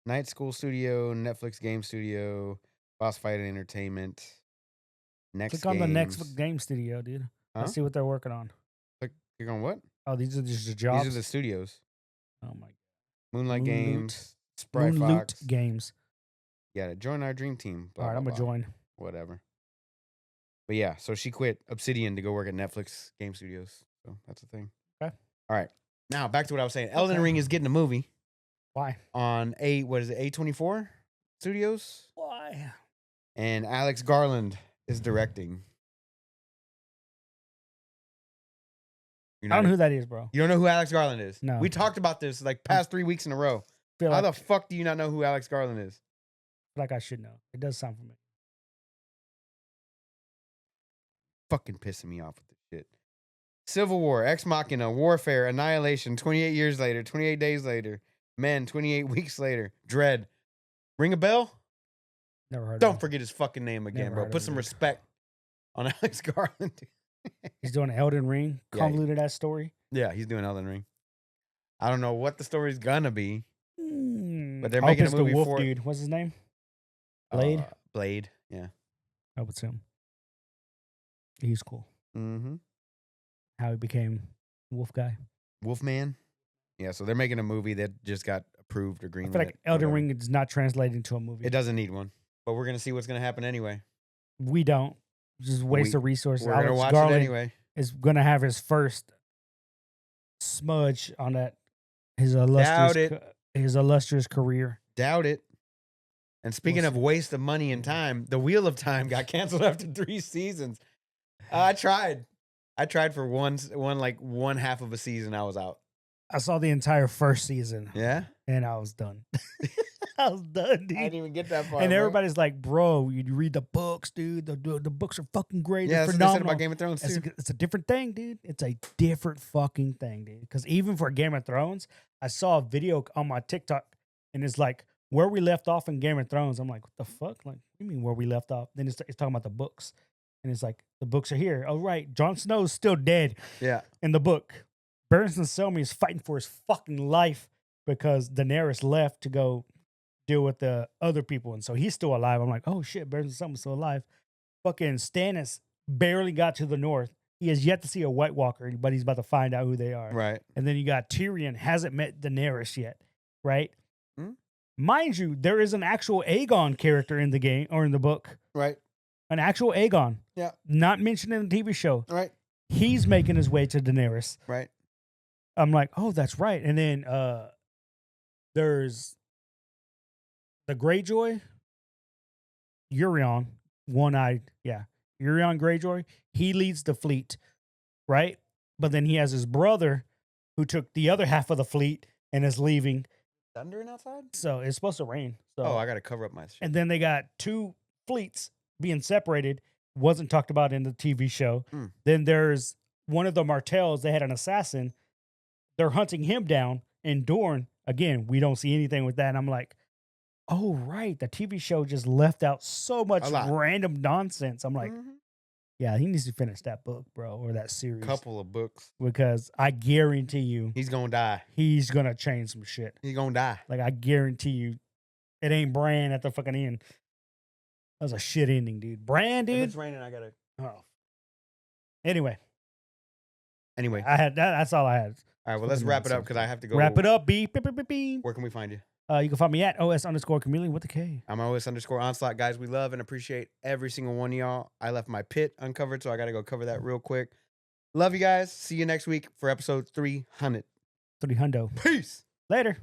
Night School Studio, Netflix Game Studio, Boss Fight Entertainment. Next Click on the next game studio, dude. Huh? Let's see what they're working on. Click on what? Oh, these are just the jobs. These are the studios. Oh my god. Moonlight Moonloot. Games, Sprite Moonloot Fox, Games. Yeah, join our dream team. Blah, All right, I'm blah, gonna blah. join. Whatever. But yeah, so she quit Obsidian to go work at Netflix Game Studios. So that's the thing. Okay. All right. Now back to what I was saying. Elden Okay. Ring is getting a movie Why? on A24 Studios, Why? and Alex Garland is directing. I don't know who that is, bro. You don't know who Alex Garland is? No. We talked about this like past 3 weeks in a row. Feel How like, the fuck do you not know who Alex Garland is? like I should know. It does sound familiar. Fucking pissing me off with this shit. Civil War, Ex Machina, Warfare, Annihilation, 28 years later, 28 days later, Men, 28 weeks later, Dread. Ring a bell? Never heard of Don't him. forget his fucking name again, Never bro. heard Put of some him. respect on Alex Garland. He's doing Elden Ring. Yeah. Convoluted ass story. Yeah, he's doing Elden Ring. I don't know what the story's gonna be, but they're I hope making a it's the movie wolf for it. dude. What's his name? Blade? Blade, yeah. I hope it's him. He's cool. Mm-hmm. How he became wolf guy. Wolfman. Yeah, so they're making a movie that just got approved or greenlit. I feel like Elden Ring is not translated into a movie. It doesn't need one, but we're gonna see what's gonna happen anyway. We don't. Just waste of resources. We're gonna Alex watch Garland it anyway. is gonna have his first smudge on that his Doubt it. illustrious career. Doubt it. And speaking We'll of waste of money and time, the Wheel of Time got canceled after 3 seasons. I tried for one half of a season. I was out. I saw the entire first season. Yeah, and I was done. I was done, dude. I didn't even get that far. And bro. everybody's like, "Bro, you read the books, dude. The books are fucking great. Yeah, They're that's what they said phenomenal." about Game of Thrones too. It's a different thing, dude. It's a different fucking thing, dude. Because even for Game of Thrones, I saw a video on my TikTok, and it's like where we left off in Game of Thrones. I'm like, what the fuck? Like, what do you mean where we left off? Then it's talking about the books, and it's like the books are here. Oh right, Jon Snow's still dead Yeah, in the book. Barristan Selmy is fighting for his fucking life because Daenerys left to go deal with the other people, and so he's still alive. I'm like, oh shit, Barristan Selmy's still alive. Fucking Stannis barely got to the north. He has yet to see a White Walker, but he's about to find out who they are. right. And then you got Tyrion, hasn't met Daenerys yet, right? Hmm? Mind you, there is an actual Aegon character in the game or in the book. Right. An actual Aegon. Yeah. Not mentioned in the TV show. Right. He's making his way to Daenerys. Right. I'm like, oh, that's right. And then there's the Greyjoy, Euron, one-eyed, yeah. Euron Greyjoy, he leads the fleet, right? But then he has his brother who took the other half of the fleet and is leaving. Thundering outside? So it's supposed to rain. So Oh, I gotta cover up my shit. and then they got 2 fleets being separated. Wasn't talked about in the TV show. Hmm. Then there's one of the Martells. They had an assassin. They're hunting him down. And Dorne, again, we don't see anything with that. And I'm like, oh, right. The TV show just left out so much A lot. random nonsense. I'm like, Mhm. yeah, he needs to finish that book, bro, or that series. Couple of books. Because I guarantee you, He's gonna die. he's going to change some shit. He's gonna die. Like, I guarantee you, it ain't Bran at the fucking end. That was a shit ending, dude. Bran, If dude. it's raining, I gotta. Oh. Anyway, Anyway, I had that. That's all I had. all right. Well, let's fucking wrap it up nonsense. because I have to go. Wrap it up, beep, beep, beep, beep, beep. Where can we find you? You can find me at OS_chameleon with a K. I'm OS_onslaught, guys. We love and appreciate every single one of y'all. I left my pit uncovered, so I gotta go cover that real quick. Love you guys. See you next week for episode 300. 300. Peace. Later.